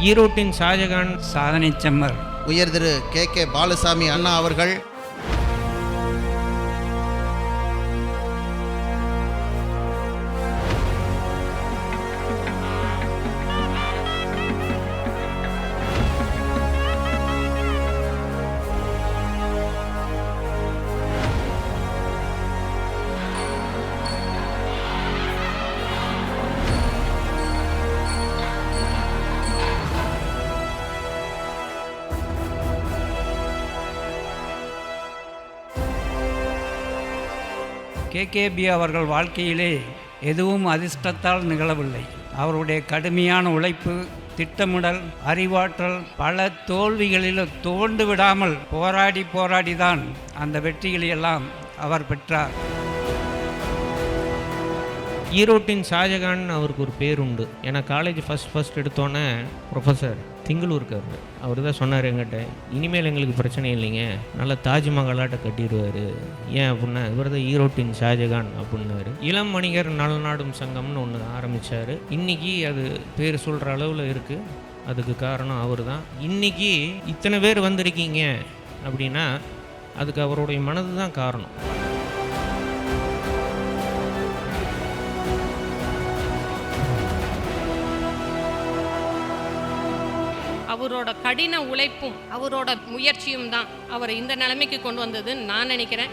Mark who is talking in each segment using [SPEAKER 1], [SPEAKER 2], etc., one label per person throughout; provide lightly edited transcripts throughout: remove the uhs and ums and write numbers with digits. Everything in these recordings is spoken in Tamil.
[SPEAKER 1] ஈரோட்டின் ஷாஜகான்
[SPEAKER 2] சாதனை செம்மல்
[SPEAKER 3] உயர் திரு கே பாலுசாமி அண்ணா அவர்கள்,
[SPEAKER 2] கேகேபி அவர்கள் வாழ்க்கையிலே எதுவும் அதிர்ஷ்டத்தால் நிகழவில்லை. அவருடைய கடுமையான உழைப்பு, திட்டமிடல், அறிவாற்றல், பல தோல்விகளிலும் துவண்டு விடாமல் போராடிதான் அந்த வெற்றிகளை எல்லாம் அவர் பெற்றார்.
[SPEAKER 1] ஈரோட்டின் ஷாஜகான் அவருக்கு ஒரு பேர் உண்டு. ஏன்னா காலேஜ் ஃபஸ்ட் எடுத்தோன்னே ப்ரொஃபஸர் திங்களூர்கார் அவர் தான் சொன்னார் எங்கிட்ட, இனிமேல் எங்களுக்கு பிரச்சனை இல்லைங்க, நல்லா தாஜ்மஹாலாட்ட கட்டிடுவார். ஏன் அப்படின்னா இவர் தான் ஈரோட்டின் ஷாஜகான் அப்படின்னாரு. இளம் வணிகர் நலநாடும் சங்கம்னு ஒன்று ஆரம்பித்தார். இன்றைக்கி அது பேர் சொல்கிற அளவில் இருக்குது. அதுக்கு காரணம் அவர் தான். இன்றைக்கி இத்தனை பேர் வந்திருக்கீங்க அப்படின்னா அதுக்கு அவருடைய மனது தான் காரணம்.
[SPEAKER 4] அவரோட கடின உழைப்பும் அவரோட முயற்சியும் தான் அவரை இந்த நிலைமைக்கு கொண்டு வந்ததுன்னு நான் நினைக்கிறேன்.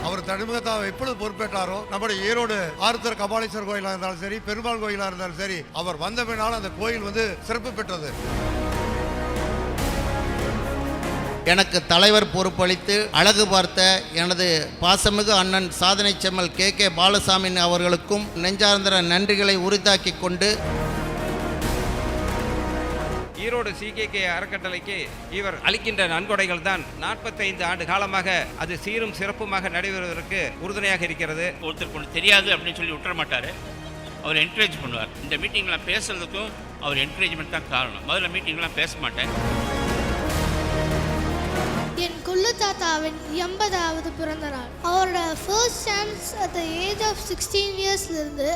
[SPEAKER 5] அவர் தனிமுகத்தாக எப்பொழுது பொறுப்பேற்றாரோ, நம்முடைய ஈரோடு ஆருத்தர் கபாலீஸ்வரர் கோயிலாக இருந்தாலும் சரி, பெருமாள் கோயிலாக இருந்தாலும் சரி, அவர் வந்த பின்னால் அந்த கோயில் சிறப்பு பெற்றது.
[SPEAKER 3] எனக்கு தலைவர் பொறுப்பளித்து அழகு பார்த்த எனது பாசமிகு அண்ணன் சாதனை செம்மல் கே பாலுசாமி அவர்களுக்கும் நெஞ்சார்ந்த நன்றிகளை உரித்தாக்கி கொண்டு,
[SPEAKER 6] ஈரோடு சிகேகே அறக்கட்டளைக்கு இவர் அளிக்கின்ற நன்கொடைகள் தான் 45 ஆண்டு காலமாக அது சீரும் சிறப்புமாக நடைபெறுவதற்கு உறுதுணையாக இருக்கிறது.
[SPEAKER 7] ஒருத்தருக்கு ஒன்று தெரியாது அப்படின்னு சொல்லி விட்டுற மாட்டார். அவர் என்கரேஜ் பண்ணுவார். இந்த மீட்டிங்லாம் பேசுறதுக்கும் அவர் என்கரேஜ்மெண்ட் தான் காரணம். முதல்ல மீட்டிங்லாம் பேச மாட்டேன்.
[SPEAKER 8] என் குள்ளு தாத்தாவின் 80வது பிறந்த நாள். அவரோட first chance at the age of 16 இயர்ஸ்லேருந்து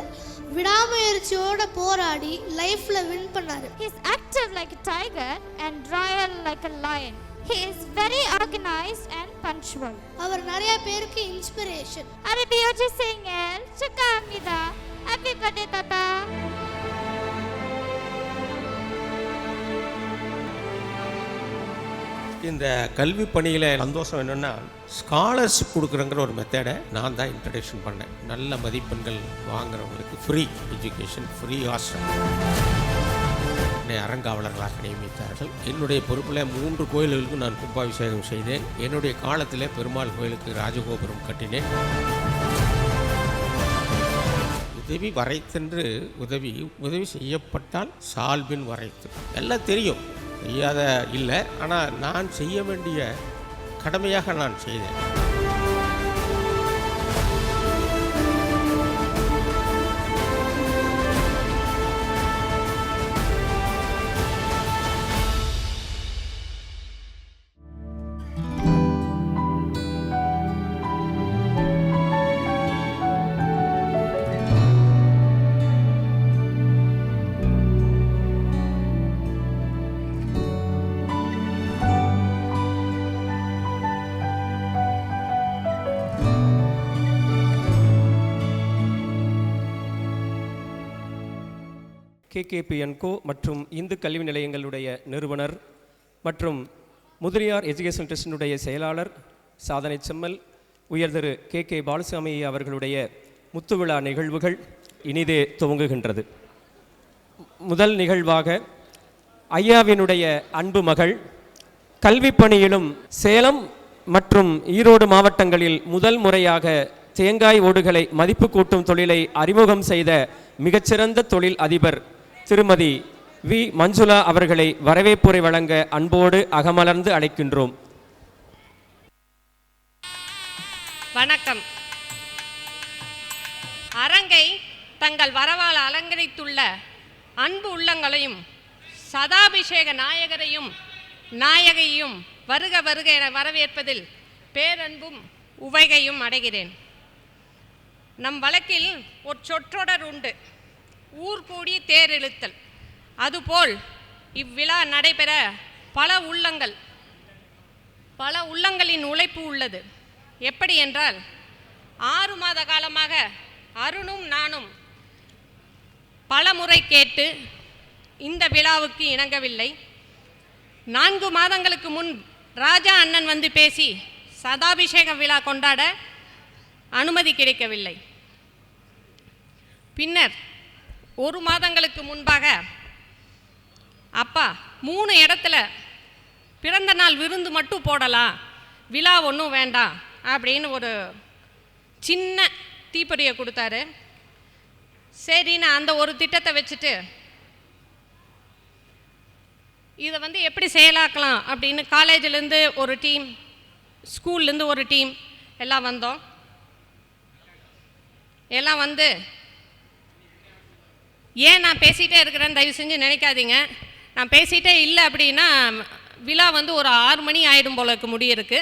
[SPEAKER 8] விடாமுயற்சியோட போராடி லைஃப்ல வின் பண்ணாரு.
[SPEAKER 9] He is active like a tiger and royal like a lion. He is very organized and punctual.
[SPEAKER 8] அவர் நிறைய பேருக்கு inspiration.
[SPEAKER 9] Are Bioji Singhel, Chukamida, happy birthday tata.
[SPEAKER 10] இந்த கல்வி பணியில் சந்தோஷம் என்னென்னா, ஸ்காலர்ஷிப் கொடுக்குறங்கிற ஒரு மெத்தடை நான் தான் இன்ட்ரடக்ஷன் பண்ணேன். நல்ல மதிப்பெண்கள் வாங்குறவங்களுக்கு ஃப்ரீ எஜுகேஷன், ஃப்ரீ ஹாஸ்டல். என்னை அறங்காவலர்களாக நியமித்தார்கள். என்னுடைய பொறுப்பில் 3 கோயில்களுக்கும் நான் கும்பாபிஷேகம் செய்தேன். என்னுடைய காலத்தில் பெருமாள் கோயிலுக்கு ராஜகோபுரம் கட்டினேன். உதவி வரைத்தென்று உதவி செய்யப்பட்டால் சால்பின் வரைத்து எல்லாம் தெரியும், செய்யாத இல்லை. ஆனால் நான் செய்ய வேண்டிய கடமையாக நான் செய்தேன்.
[SPEAKER 11] KKP&Co மற்றும் இந்து கல்வி நிலையங்களுடைய நிறுவனர் மற்றும் முதலியார் எஜுகேஷன் ட்ரஸ்டினுடைய செயலாளர் சாதனை செம்மல் உயர் திரு கே பாலுசாமி அவர்களுடைய முத்துவிழா நிகழ்வுகள் இனிதே துவங்குகின்றது. முதல் நிகழ்வாக ஐயாவினுடைய அன்பு மகள், கல்வி பணியிலும் சேலம் மற்றும் ஈரோடு மாவட்டங்களில் முதல் முறையாக தேங்காய் ஓடுகளை மதிப்பு கூட்டும் தொழிலை அறிமுகம் செய்த மிகச்சிறந்த தொழில் அதிபர் திருமதி வி மஞ்சுளா அவர்களை வரவேற்புரை வழங்க அன்போடு அகமலர்ந்து அழைக்கின்றோம்.
[SPEAKER 4] வணக்கம். அரங்கை தங்கள் வரவால் அலங்கரித்துள்ள அன்பு உள்ளங்களையும் சதாபிஷேக நாயகையும் வருக வருக என வரவேற்பதில் பேரன்பும் உவகையும் அடைகிறேன். நம் வழக்கில் ஒரு சொற்றொடர் உண்டு. ஊர் கூடி தேர் இழுத்தல். அதுபோல் இவ்விழா நடைபெற பல உள்ளங்களின் உழைப்பு உள்ளது. எப்படி என்றால் 6 மாத காலமாக அருணும் நானும் பல முறை கேட்டு இந்த விழாவுக்கு இணங்கவில்லை. 4 மாதங்களுக்கு முன் ராஜா அண்ணன் வந்து பேசி சதாபிஷேக விழா கொண்டாட அனுமதி கிடைக்கவில்லை. பின்னர் 1 மாதங்களுக்கு முன்பாக அப்பா 3 இடத்துல பிறந்த நாள் விருந்து மட்டும் போடலாம், விழா ஒன்றும் வேண்டாம் அப்படின்னு ஒரு சின்ன தீப்பொறியை கொடுத்தாரு. சரி, நான் அந்த ஒரு திட்டத்தை வச்சுட்டு இதை வந்து எப்படி செயலாக்கலாம் அப்படின்னு காலேஜிலேருந்து ஒரு டீம், ஸ்கூல்லேருந்து ஒரு டீம் எல்லாம் வந்தோம். எல்லாம் வந்து ஏன் நான் பேசிகிட்டே இருக்கிறேன்னு தயவு செஞ்சு நினைக்காதீங்க. நான் பேசிகிட்டே இல்லை அப்படின்னா விழா வந்து ஒரு 6 மணி ஆகிடும் போலக்கு முடியிருக்கு.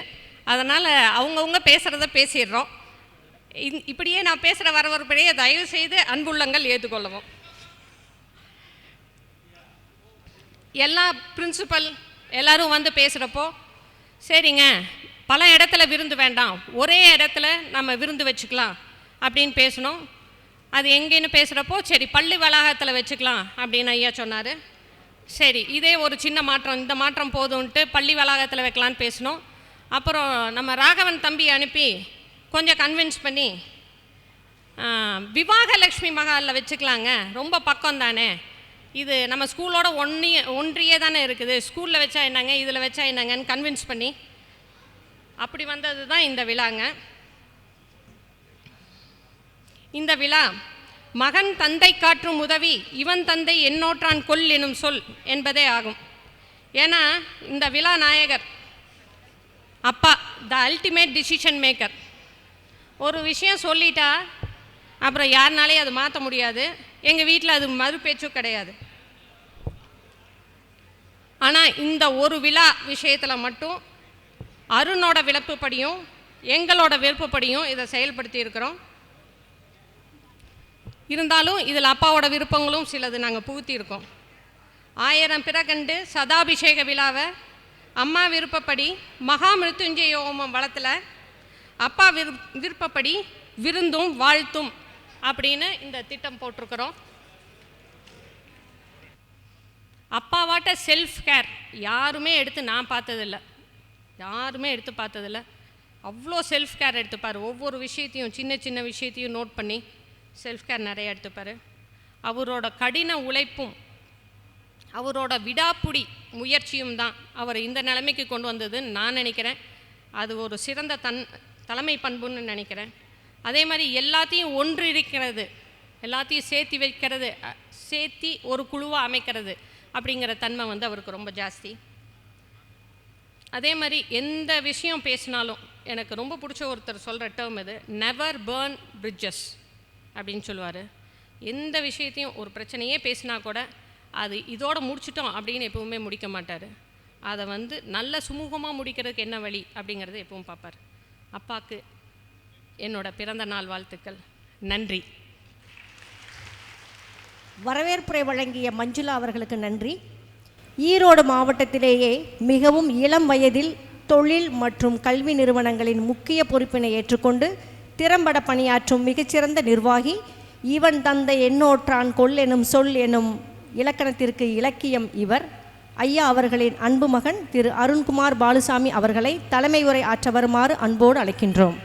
[SPEAKER 4] அதனால் அவங்கவுங்க பேசுகிறத பேசிடுறோம். இப்படியே நான் பேசுகிற வரவரையே தயவு செய்து அன்புள்ளங்கள் ஏற்றுக்கொள்ளவும். எல்லா பிரின்சிபல் எல்லோரும் வந்து பேசுகிறப்போ சரிங்க, பல இடத்துல விருந்து வேண்டாம், ஒரே இடத்துல நம்ம விருந்து வச்சுக்கலாம் அப்படின்னு பேசணும். அது எங்கேன்னு பேசுகிறப்போ சரி பள்ளி வளாகத்தில் வச்சுக்கலாம் அப்படின்னு ஐயா சொன்னார். சரி, இதே ஒரு சின்ன மாற்றம், இந்த மாற்றம் போதும்ன்ட்டு பள்ளி வளாகத்தில் வைக்கலான்னு பேசினோம். அப்புறம் நம்ம ராகவன் தம்பி அனுப்பி கொஞ்சம் கன்வின்ஸ் பண்ணி விவாகலட்சுமி மகாலில் வச்சுக்கலாங்க, ரொம்ப பக்கம் தானே, இது நம்ம ஸ்கூலோட ஒன்றியே தானே இருக்குது, ஸ்கூலில் வச்சா என்னங்க இதில் வச்சா என்னங்கன்னு கன்வின்ஸ் பண்ணி அப்படி வந்தது தான் இந்த விழாங்க. இந்த விழா மகன் தந்தை காற்றும் உதவி இவன் தந்தை என்னோற்றான் கொல் எனும் சொல் என்பதே ஆகும். ஏன்னா இந்த விழா நாயகர் அப்பா, த அல்டிமேட் டிசிஷன் மேக்கர். ஒரு விஷயம் சொல்லிட்டா அப்புறம் யாருனாலே அது மாற்ற முடியாது. எங்கள் வீட்டில் அது மறுபேச்சும் கிடையாது. ஆனால் இந்த ஒரு விழா விஷயத்தில் மட்டும் அருணோட விருப்பப்படியும் எங்களோட விருப்பப்படியும் இதை செயல்படுத்தி இருக்கிறோம். இருந்தாலும் இதில் அப்பாவோட விருப்பங்களும் சிலது நாங்கள் புகுத்தியிருக்கோம். 1000 பிறகண்டு சதாபிஷேக விழாவை அம்மா விருப்பப்படி மகா மிருத்யுஞ்சய ஹோமம் வளத்தில் அப்பா விருப்பப்படி விருந்தும் வாழ்த்தும் அப்படின்னு இந்த திட்டம் போட்டிருக்கிறோம். அப்பாவாட்ட செல்ஃப் கேர் யாருமே எடுத்து நான் பார்த்ததில்லை, யாருமே எடுத்து பார்த்ததில்லை. அவ்வளோ செல்ஃப் கேர் எடுத்துப்பார். ஒவ்வொரு விஷயத்தையும் சின்ன சின்ன விஷயத்தையும் நோட் பண்ணி செல்ஃப் கேர் நிறைய எடுத்துப்பார். அவரோட கடின உழைப்பும் அவரோட விடாப்புடி முயற்சியும் தான் அவரை இந்த நிலைமைக்கு கொண்டு வந்ததுன்னு நான் நினைக்கிறேன். அது ஒரு சிறந்த தலைமை பண்புன்னு நினைக்கிறேன். அதே மாதிரி எல்லாத்தையும் ஒன்றிருக்கிறது, எல்லாத்தையும் சேர்த்தி வைக்கிறது, சேர்த்தி ஒரு குழுவாக அமைக்கிறது அப்படிங்கிற தன்மை வந்து அவருக்கு ரொம்ப ஜாஸ்தி. அதே மாதிரி எந்த விஷயம் பேசினாலும் எனக்கு ரொம்ப பிடிச்ச ஒருத்தர் சொல்கிற டேர்ம் இது, நெவர் பேர்ன் பிரிட்ஜஸ் அப்படின்னு சொல்லுவார். எந்த விஷயத்தையும் ஒரு பிரச்சனையே பேசினா கூட அது இதோடு முடிச்சிட்டோம் அப்படின்னு எப்பவுமே முடிக்க மாட்டார். அதை வந்து நல்ல சுமூகமாக முடிக்கிறதுக்கு என்ன வழி அப்படிங்கிறத எப்பவும் பார்ப்பார். அப்பாவுக்கு என்னோட பிறந்த நாள் வாழ்த்துக்கள். நன்றி.
[SPEAKER 12] வரவேற்புரை வழங்கிய மஞ்சுளா அவர்களுக்கு நன்றி. ஈரோடு மாவட்டத்திலேயே மிகவும் இளம் வயதில் தொழில் மற்றும் கல்வி நிறுவனங்களின் முக்கிய பொறுப்பினை ஏற்றுக்கொண்டு திறம்பட பணியாற்றும் மிகச்சிறந்த நிர்வாகி, இவன் தந்தை என்னோற்றான் கொல் எனும் சொல் எனும் இலக்கணத்திற்கு இலக்கியம் இவர். ஐயா அவர்களின் அன்பு மகன் திரு அருண்குமார் பாலுசாமி அவர்களை தலைமை உரை ஆற்ற வருமாறு அன்போடு அழைக்கின்றோம்.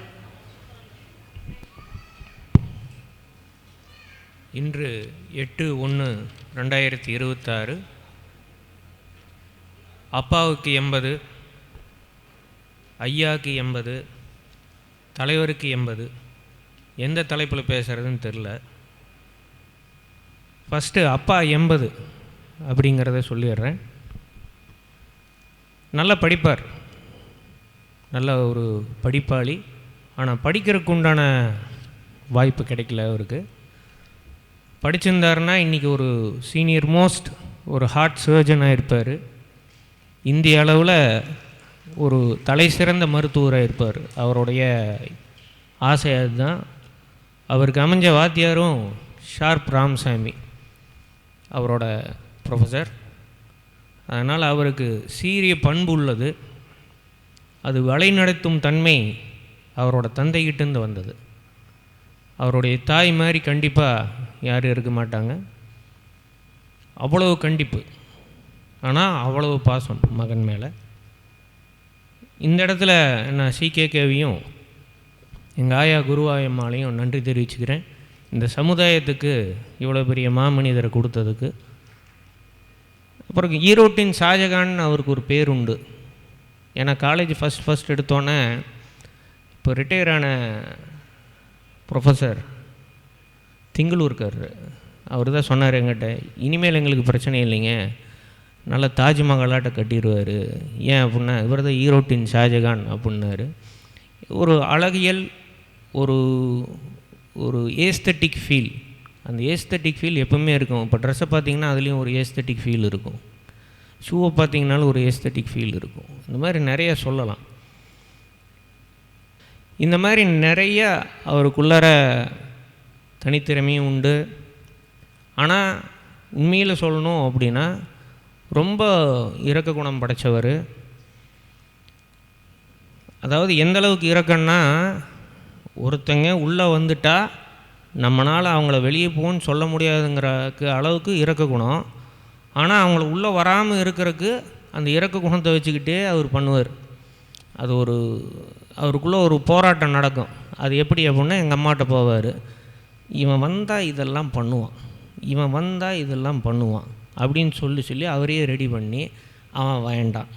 [SPEAKER 1] இன்று 8/1/2026 அப்பாவுக்கு 80, ஐயாவுக்கு 80, தலைவருக்கு 80. எந்த தலைப்பில் பேசுகிறதுன்னு தெரில. ஃபஸ்ட்டு அப்பா 80 அப்படிங்கிறத சொல்லிடுறேன். நல்லா படிப்பார், நல்ல ஒரு படிப்பாளி. ஆனால் படிக்கிறதுக்கு உண்டான வாய்ப்பு கிடைக்கல அவருக்கு. படிச்சிருந்தாருன்னா இன்றைக்கி ஒரு சீனியர் மோஸ்ட் ஒரு ஹார்ட் சர்ஜனாக இருப்பார். இந்திய அளவில் ஒரு தலை சிறந்த மருத்துவராக இருப்பார். அவருடைய ஆசை அதுதான். அவருக்கு அமைஞ்ச வாத்தியாரும் ஷார்ப் ராமசாமி. அவரோட ப்ரொஃபஸர். அதனால் அவருக்கு சீரிய பண்பு உள்ளது. அது வழிநடத்தும் தன்மை அவரோட தந்தைகிட்டேருந்து வந்தது. அவருடைய தாய் மாதிரி கண்டிப்பாக யாரும் இருக்க மாட்டாங்க. அவ்வளவு கண்டிப்பு, ஆனால் அவ்வளவு பாசம் மகன் மேலே. இந்த இடத்துல நான் சிகேகேவையும் எங்கள் ஆயா குருவாயம்மாலையும் நன்றி தெரிவிச்சுக்கிறேன். இந்த சமுதாயத்துக்கு இவ்வளோ பெரிய மாமனிதரை கொடுத்ததுக்கு. அப்புறம் ஈரோட்டின் ஷாஜகான் அவருக்கு ஒரு பேர் உண்டு. ஏன்னா காலேஜ் ஃபஸ்ட் எடுத்தோன்னே இப்போ ரிட்டையர் ஆன ப்ரொஃபஸர் திங்களூர்கார் அவர் தான் சொன்னார் எங்கிட்ட, இனிமேல் எங்களுக்கு பிரச்சனை இல்லைங்க, நல்ல தாஜ்மஹாலாட்ட கட்டிடுவார். ஏன் அப்படின்னா இவர் தான் ஈரோட்டின் ஷாஜகான் அப்படின்னாரு. ஒரு அழகியல், ஒரு ஒரு ஏஸ்தட்டிக் ஃபீல், அந்த ஏஸ்தட்டிக் ஃபீல் எப்பவுமே இருக்கும். இப்போ ட்ரெஸ்ஸை பார்த்திங்கன்னா அதுலேயும் ஒரு ஏஸ்தட்டிக் ஃபீல் இருக்கும், ஷூவை பார்த்திங்கனாலும் ஒரு ஏஸ்தட்டிக் ஃபீல் இருக்கும். இந்த மாதிரி நிறைய சொல்லலாம். இந்த மாதிரி நிறைய அவருக்குள்ளார தனித்திறமையும் உண்டு. ஆனால் உண்மையில் சொல்லணும் அப்படின்னா ரொம்ப இரக்க குணம் படைத்தவர். அதாவது எந்த அளவுக்கு இரக்கன்னா, ஒருத்தங்க உள்ளே வந்துட்டால் நம்மளால் அவங்கள வெளியே போன்னு சொல்ல முடியாதுங்கிறக்கு அளவுக்கு இரக்க குணம். ஆனால் அவங்கள உள்ளே வராமல் இருக்கிறதுக்கு அந்த இரக்க குணத்தை வச்சுக்கிட்டே அவர் பண்ணுவார். அது ஒரு அவருக்குள்ளே ஒரு போராட்டம் நடக்கும். அது எப்படி அப்படின்னா, எங்கள் அம்மாட்ட போவார், இவன் வந்தால் இதெல்லாம் பண்ணுவான், இவன் வந்தால் இதெல்லாம் பண்ணுவான் அப்படின்னு சொல்லி அவரையே ரெடி பண்ணி அவன் வேண்டாம்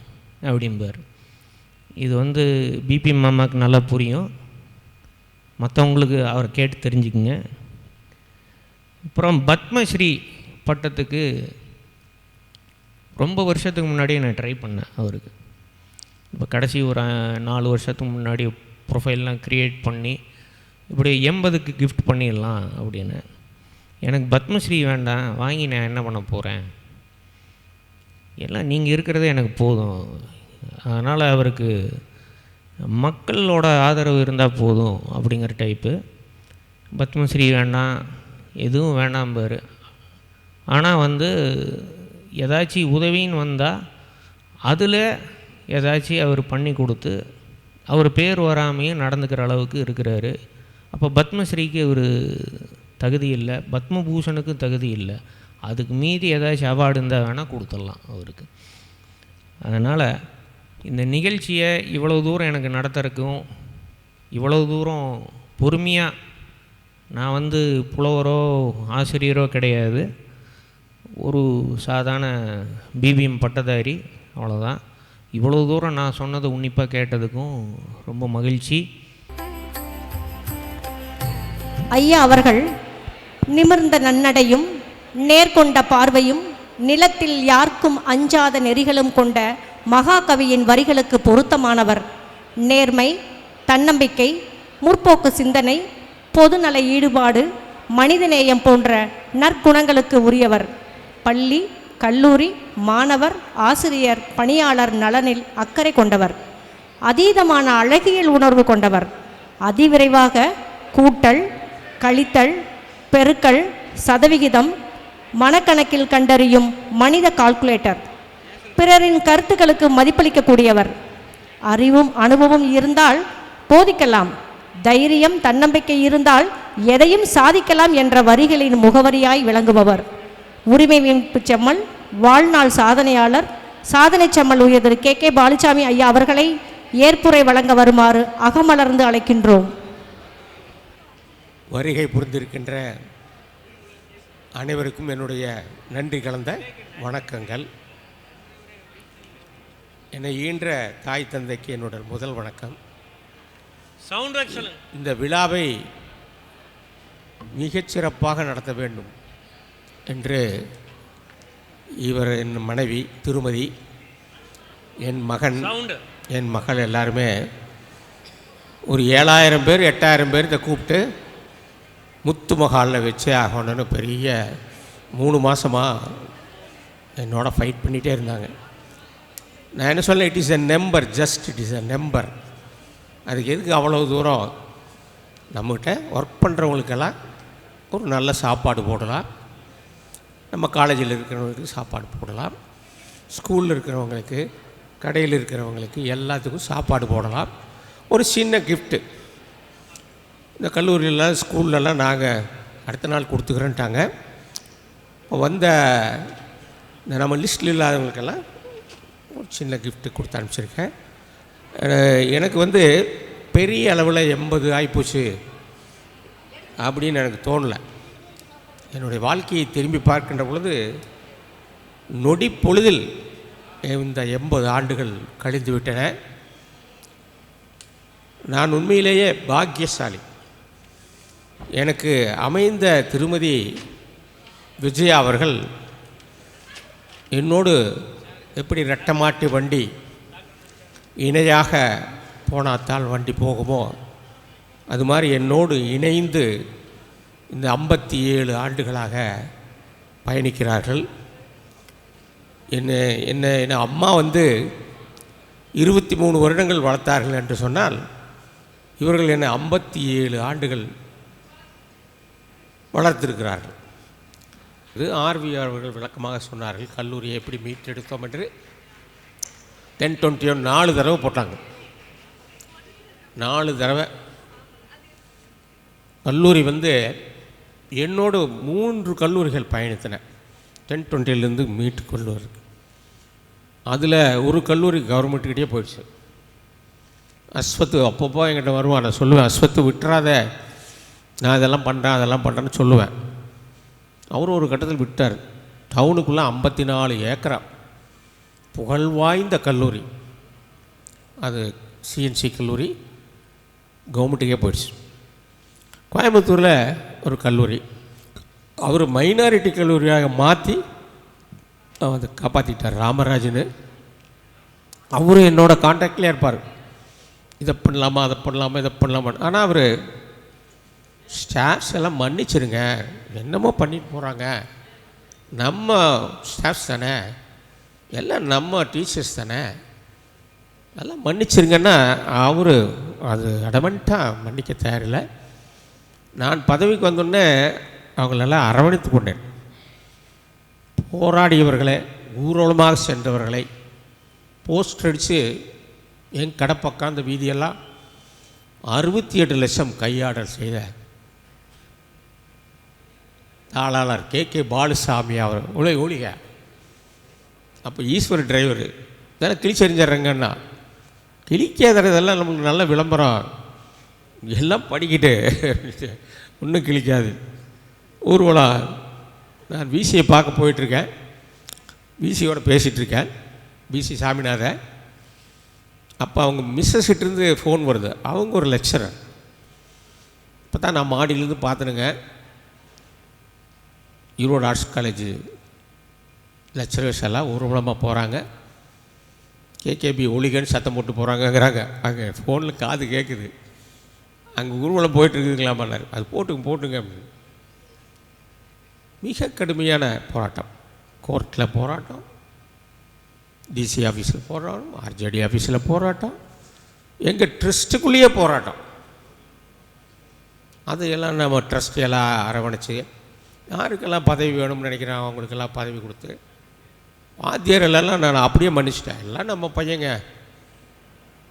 [SPEAKER 1] அப்படிம்பார். இது பிபி மாமாவுக்கு நல்லா புரியும், மற்றவங்களுக்கு அவரை கேட்டு தெரிஞ்சுக்குங்க. அப்புறம் பத்மஸ்ரீ பட்டத்துக்கு ரொம்ப வருஷத்துக்கு முன்னாடியே நான் ட்ரை பண்ணேன் அவருக்கு. இப்போ கடைசி ஒரு 4 வருஷத்துக்கு முன்னாடி ப்ரொஃபைல்லாம் க்ரியேட் பண்ணி இப்படி 80க்கு கிஃப்ட் பண்ணிடலாம் அப்படின்னு. எனக்கு பத்மஸ்ரீ வேண்டாம், வாங்கி நான் என்ன பண்ண போகிறேன், எல்லாம் நீங்கள் இருக்கிறதே எனக்கு போதும். அதனால் அவருக்கு மக்களோட ஆதரவு இருந்தால் போதும் அப்படிங்கிற டைப்பு. பத்மஸ்ரீ வேண்டாம், எதுவும் வேண்டாம்பார். ஆனால் ஏதாச்சும் உதவின்னு வந்தால் அதில் ஏதாச்சும் அவர் பண்ணி கொடுத்து அவர் பேர் வராமையும் நடந்துக்கிற அளவுக்கு இருக்கிறாரு. அப்போ பத்மஸ்ரீக்கு ஒரு தகுதி இல்லை, பத்மபூஷனுக்கும் தகுதி இல்லை. அதுக்கு மீறி ஏதாச்சும் அவார்டு இருந்தால் வேணால் கொடுத்துடலாம் அவருக்கு. அதனால் இந்த நிகழ்ச்சியை இவ்வளோ தூரம் எனக்கு நடத்துறதுக்கும், இவ்வளோ தூரம் பொறுமையாக, நான் புலவரோ ஆசிரியரோ கிடையாது, ஒரு சாதாரண பிபிஎம் பட்டதாரி, அவ்வளோதான். இவ்வளோ தூரம் நான் சொன்னதை உன்னிப்பாக கேட்டதுக்கும் ரொம்ப மகிழ்ச்சி.
[SPEAKER 12] ஐயா அவர்கள் நிமிர்ந்த நன்னடையும் நேர்கொண்ட பார்வையும் நிலத்தில் யாருக்கும் அஞ்சாத நெறிகளும் கொண்ட மகாகவியின் வரிகளுக்கு பொருத்தமானவர். நேர்மை, தன்னம்பிக்கை, முற்போக்கு சிந்தனை, பொதுநல ஈடுபாடு, மனிதநேயம் போன்ற நற்குணங்களுக்கு உரியவர். பள்ளி, கல்லூரி, மாணவர், ஆசிரியர், பணியாளர் நலனில் அக்கறை கொண்டவர். அதீதமான அழகியல் உணர்வு கொண்டவர். அதிவிரைவாக கூட்டல், கழித்தல், பெருக்கல், சதவிகிதம், மனக்கணக்கில் கண்டறியும் மனித கால்குலேட்டர். பிறரின் கருத்துக்களுக்கு மதிப்பளிக்கக்கூடியவர். அறிவும் அனுபவம் இருந்தால் போதிக்கலாம், தைரியம் தன்னம்பிக்கை இருந்தால் எதையும் சாதிக்கலாம் என்ற வரிகளின் முகவரியாய் விளங்குபவர். உரிமை மீட்பு செம்மல், வாழ்நாள் சாதனையாளர், சாதனை செம்மல் உயர் கே பாலுசாமி ஐயா அவர்களை ஏற்புரை வழங்க வருமாறு அகமலர்ந்து அழைக்கின்றோம்.
[SPEAKER 10] வருகை புரிந்திருக்கின்ற அனைவருக்கும் என்னுடைய நன்றி கலந்த வணக்கங்கள். என்னை ஈன்ற தாய் தந்தைக்கு என்னுடைய முதல் வணக்கம். இந்த விழாவை மிகச்சிறப்பாக நடத்த வேண்டும் என்று இவர், என் மனைவி திருமதி, என் மகன், என் மகள் எல்லாருமே ஒரு 7000 பேர் 8000 பேர் இதை கூப்பிட்டு முத்து மஹாலில் வச்சே ஆகணும்னு பெரிய 3 மாதமாக என்னோட ஃபைட் பண்ணிகிட்டே இருந்தாங்க. நான் என்ன சொல்ல, it is a number, just it is a number. அதுக்கு எதுக்கு அவ்வளோ தூரம்? நம்மகிட்ட ஒர்க் பண்ணுறவங்களுக்கெல்லாம் ஒரு நல்ல சாப்பாடு போடலாம், நம்ம காலேஜில் இருக்கிறவங்களுக்கு சாப்பாடு போடலாம், ஸ்கூலில் இருக்கிறவங்களுக்கு, கடையில் இருக்கிறவங்களுக்கு எல்லாத்துக்கும் சாப்பாடு போடலாம். ஒரு சின்ன கிஃப்ட்டு இந்த கல்லூரியில் ஸ்கூல்லலாம் நாங்கள் அடுத்த நாள் கொடுத்துக்கிறேன்ட்டாங்க. இப்போ வந்த இந்த நம்ம லிஸ்ட்டில் இல்லாதவங்களுக்கெல்லாம் ஒரு சின்ன கிஃப்ட்டு கொடுத்து அனுப்பிச்சிருக்கேன். எனக்கு வந்து பெரிய அளவில் 80 ஆகிப்போச்சு அப்படின்னு எனக்கு தோணலை. என்னுடைய வாழ்க்கையை திரும்பி பார்க்கின்ற பொழுது நொடி பொழுதில் இந்த 80 ஆண்டுகள் கழிந்து விட்டன. நான் உண்மையிலேயே பாக்கியசாலி. எனக்கு அமைந்த திருமதி விஜயா அவர்கள் என்னோடு எப்படி ரெட்டமாட்டி வண்டி இணையாக போனாத்தால் வண்டி போகுமோ அது மாதிரி என்னோடு இணைந்து இந்த 57 ஆண்டுகளாக பயணிக்கிறார்கள். என்ன அம்மா வந்து 23 வருடங்கள் வளர்த்தார்கள் என்று சொன்னால் இவர்கள் என்னை 57 ஆண்டுகள் வளர்த்திருக்கிறார்கள். இது ஆர்வி அவர்கள் விளக்கமாக சொன்னார்கள். கல்லூரியை எப்படி மீட்டெடுத்தோம் என்று 10-21 4 தடவை போட்டாங்க. 4 தடவை கல்லூரி வந்து என்னோடு 3 கல்லூரிகள் பயணித்தன 10-20லேருந்து மீட்டு கொண்டு வருது. அதில் ஒரு கல்லூரி கவர்மெண்ட்டுக்கிட்டே போயிடுச்சு. அஸ்வத்து அப்பப்போ என்கிட்ட வருவான். நான் சொல்லுவேன், அஸ்வத்து விட்டுறாத, நான் இதெல்லாம் பண்ணுறேன்னு சொல்லுவேன். அவரும் ஒரு கட்டத்தில் விட்டார். டவுனுக்குள்ளே 54 ஏக்கரா புகழ்வாய்ந்த கல்லூரி, அது சிஎன்சி கல்லூரி கவர்மெண்ட்டுக்கே போயிடுச்சு. கோயம்புத்தூரில் ஒரு கல்லூரி அவர் மைனாரிட்டி கல்லூரியாக மாற்றி அதை காப்பாற்றிட்டார். ராமராஜன் அவரும் என்னோட கான்டாக்ட்லேயே இருப்பார். இதை பண்ணலாமா, அதை பண்ணலாமா, இதை பண்ணலாமா. ஆனால் அவர் ஸ்டாஃப்ஸ் எல்லாம் மன்னிச்சிருங்க, என்னமோ பண்ணிட்டு போகிறாங்க, நம்ம ஸ்டாஃப்ஸ் தானே, எல்லாம் நம்ம டீச்சர்ஸ் தானே, எல்லாம் மன்னிச்சிருங்கன்னா அவர் அது அடமெண்ட்டாக மன்னிக்க தயாரில்லை. நான் பதவிக்கு வந்தோடனே அவங்களெல்லாம் அரவணைத்து கொண்டேன். போராடியவர்களை, ஊர்வலமாக சென்றவர்களை போஸ்ட் அடித்து என் கடப்பக்கம் அந்த வீதியெல்லாம் 68 லட்சம் கையாடல் செய்த தாளாளர் கே பாலுசாமி அவர் ஒளிக. அப்போ ஈஸ்வர் டிரைவர் தானே கிழிச்செறிஞ்சிட்றேங்கன்னா கிழிக்காததெல்லாம் நம்மளுக்கு நல்ல விளம்பரம், எல்லாம் படிக்கிட்டு ஒன்றும் கிழிக்காது. ஊர்வலம் நான் விசியை பார்க்க போயிட்டுருக்கேன், விசியோட பேசிகிட்ருக்கேன், விசி சாமிநாதன். அப்போ அவங்க மிஸ்ஸஸ்கிட்டேருந்து ஃபோன் வருது. அவங்க ஒரு லெக்சரர். இப்போ தான் நான் மாடியிலேருந்து பார்த்துனுங்க, ஈரோடு ஆர்ட்ஸ் காலேஜ் லெக்சரர்ஸ் எல்லாம் ஊர்வலமாக போகிறாங்க, கேகேபி ஒளிகன்னு சத்தம் போட்டு போகிறாங்கங்கிறாங்க. அங்கே ஃபோனில் காது கேட்குது, அங்கே ஊர்வலம் போயிட்டுருக்குதுங்களாமான்னாரு. அது போட்டுங்க அப்படின்னு. மிக கடுமையான போராட்டம், கோர்ட்டில் போராட்டம், டிசி ஆஃபீஸில் போராட்டம், ஆர்ஜேடி ஆஃபீஸில் போராட்டம், எங்கள் ட்ரஸ்ட்டுக்குள்ளேயே போராட்டம். அதையெல்லாம் நம்ம ட்ரஸ்ட் எல்லாம் அரவணைச்சி யாருக்கெல்லாம் பதவி வேணும்னு நினைக்கிறேன் அவங்களுக்கெல்லாம் பதவி கொடுத்து, வாத்தியாரெல்லாம் நான் அப்படியே மன்னிச்சிட்டேன். எல்லாம் நம்ம பையங்க,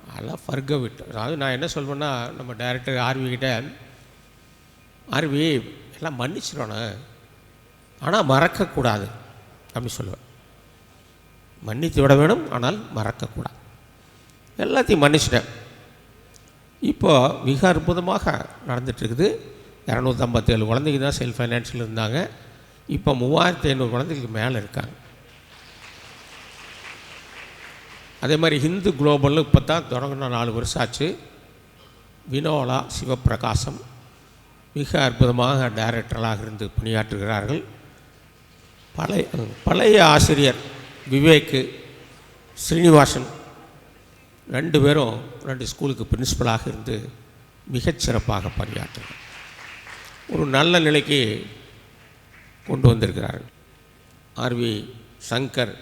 [SPEAKER 10] அதெல்லாம் ஃபர்க விட்டு. அதாவது நான் என்ன சொல்வேன்னா, நம்ம டைரக்டர் ஆர்விக்கிட்ட, ஆர்வி எல்லாம் மன்னிச்சிடணும், ஆனால் மறக்கக்கூடாது அப்படின்னு சொல்லுவேன். மன்னித்து விட வேணும், ஆனால் மறக்கக்கூடாது. எல்லாத்தையும் மன்னிச்சிட்டேன். இப்போது மிக அற்புதமாக நடந்துகிட்ருக்குது. 257 குழந்தைங்க தான் செல்ஃப் ஃபைனான்ஸில் இருந்தாங்க. இப்போ 3500 குழந்தைகளுக்கு மேலே இருக்காங்க. அதே மாதிரி ஹிந்து குளோபல் இப்போ தான் தொடங்கின 4 வருஷம் ஆச்சு. வினோலா சிவப்பிரகாசம் மிக அற்புதமாக டைரக்டர்களாக இருந்து பணியாற்றுகிறார்கள். பழைய ஆசிரியர் விவேக்கு, ஸ்ரீனிவாசன் 2 பேரும் 2 ஸ்கூலுக்கு பிரின்சிபலாக இருந்து மிகச்சிறப்பாக பணியாற்றுகிறார். ஒரு நல்ல நிலைக்கு கொண்டு வந்திருக்கிறார்கள். ஆர்வி சங்கர்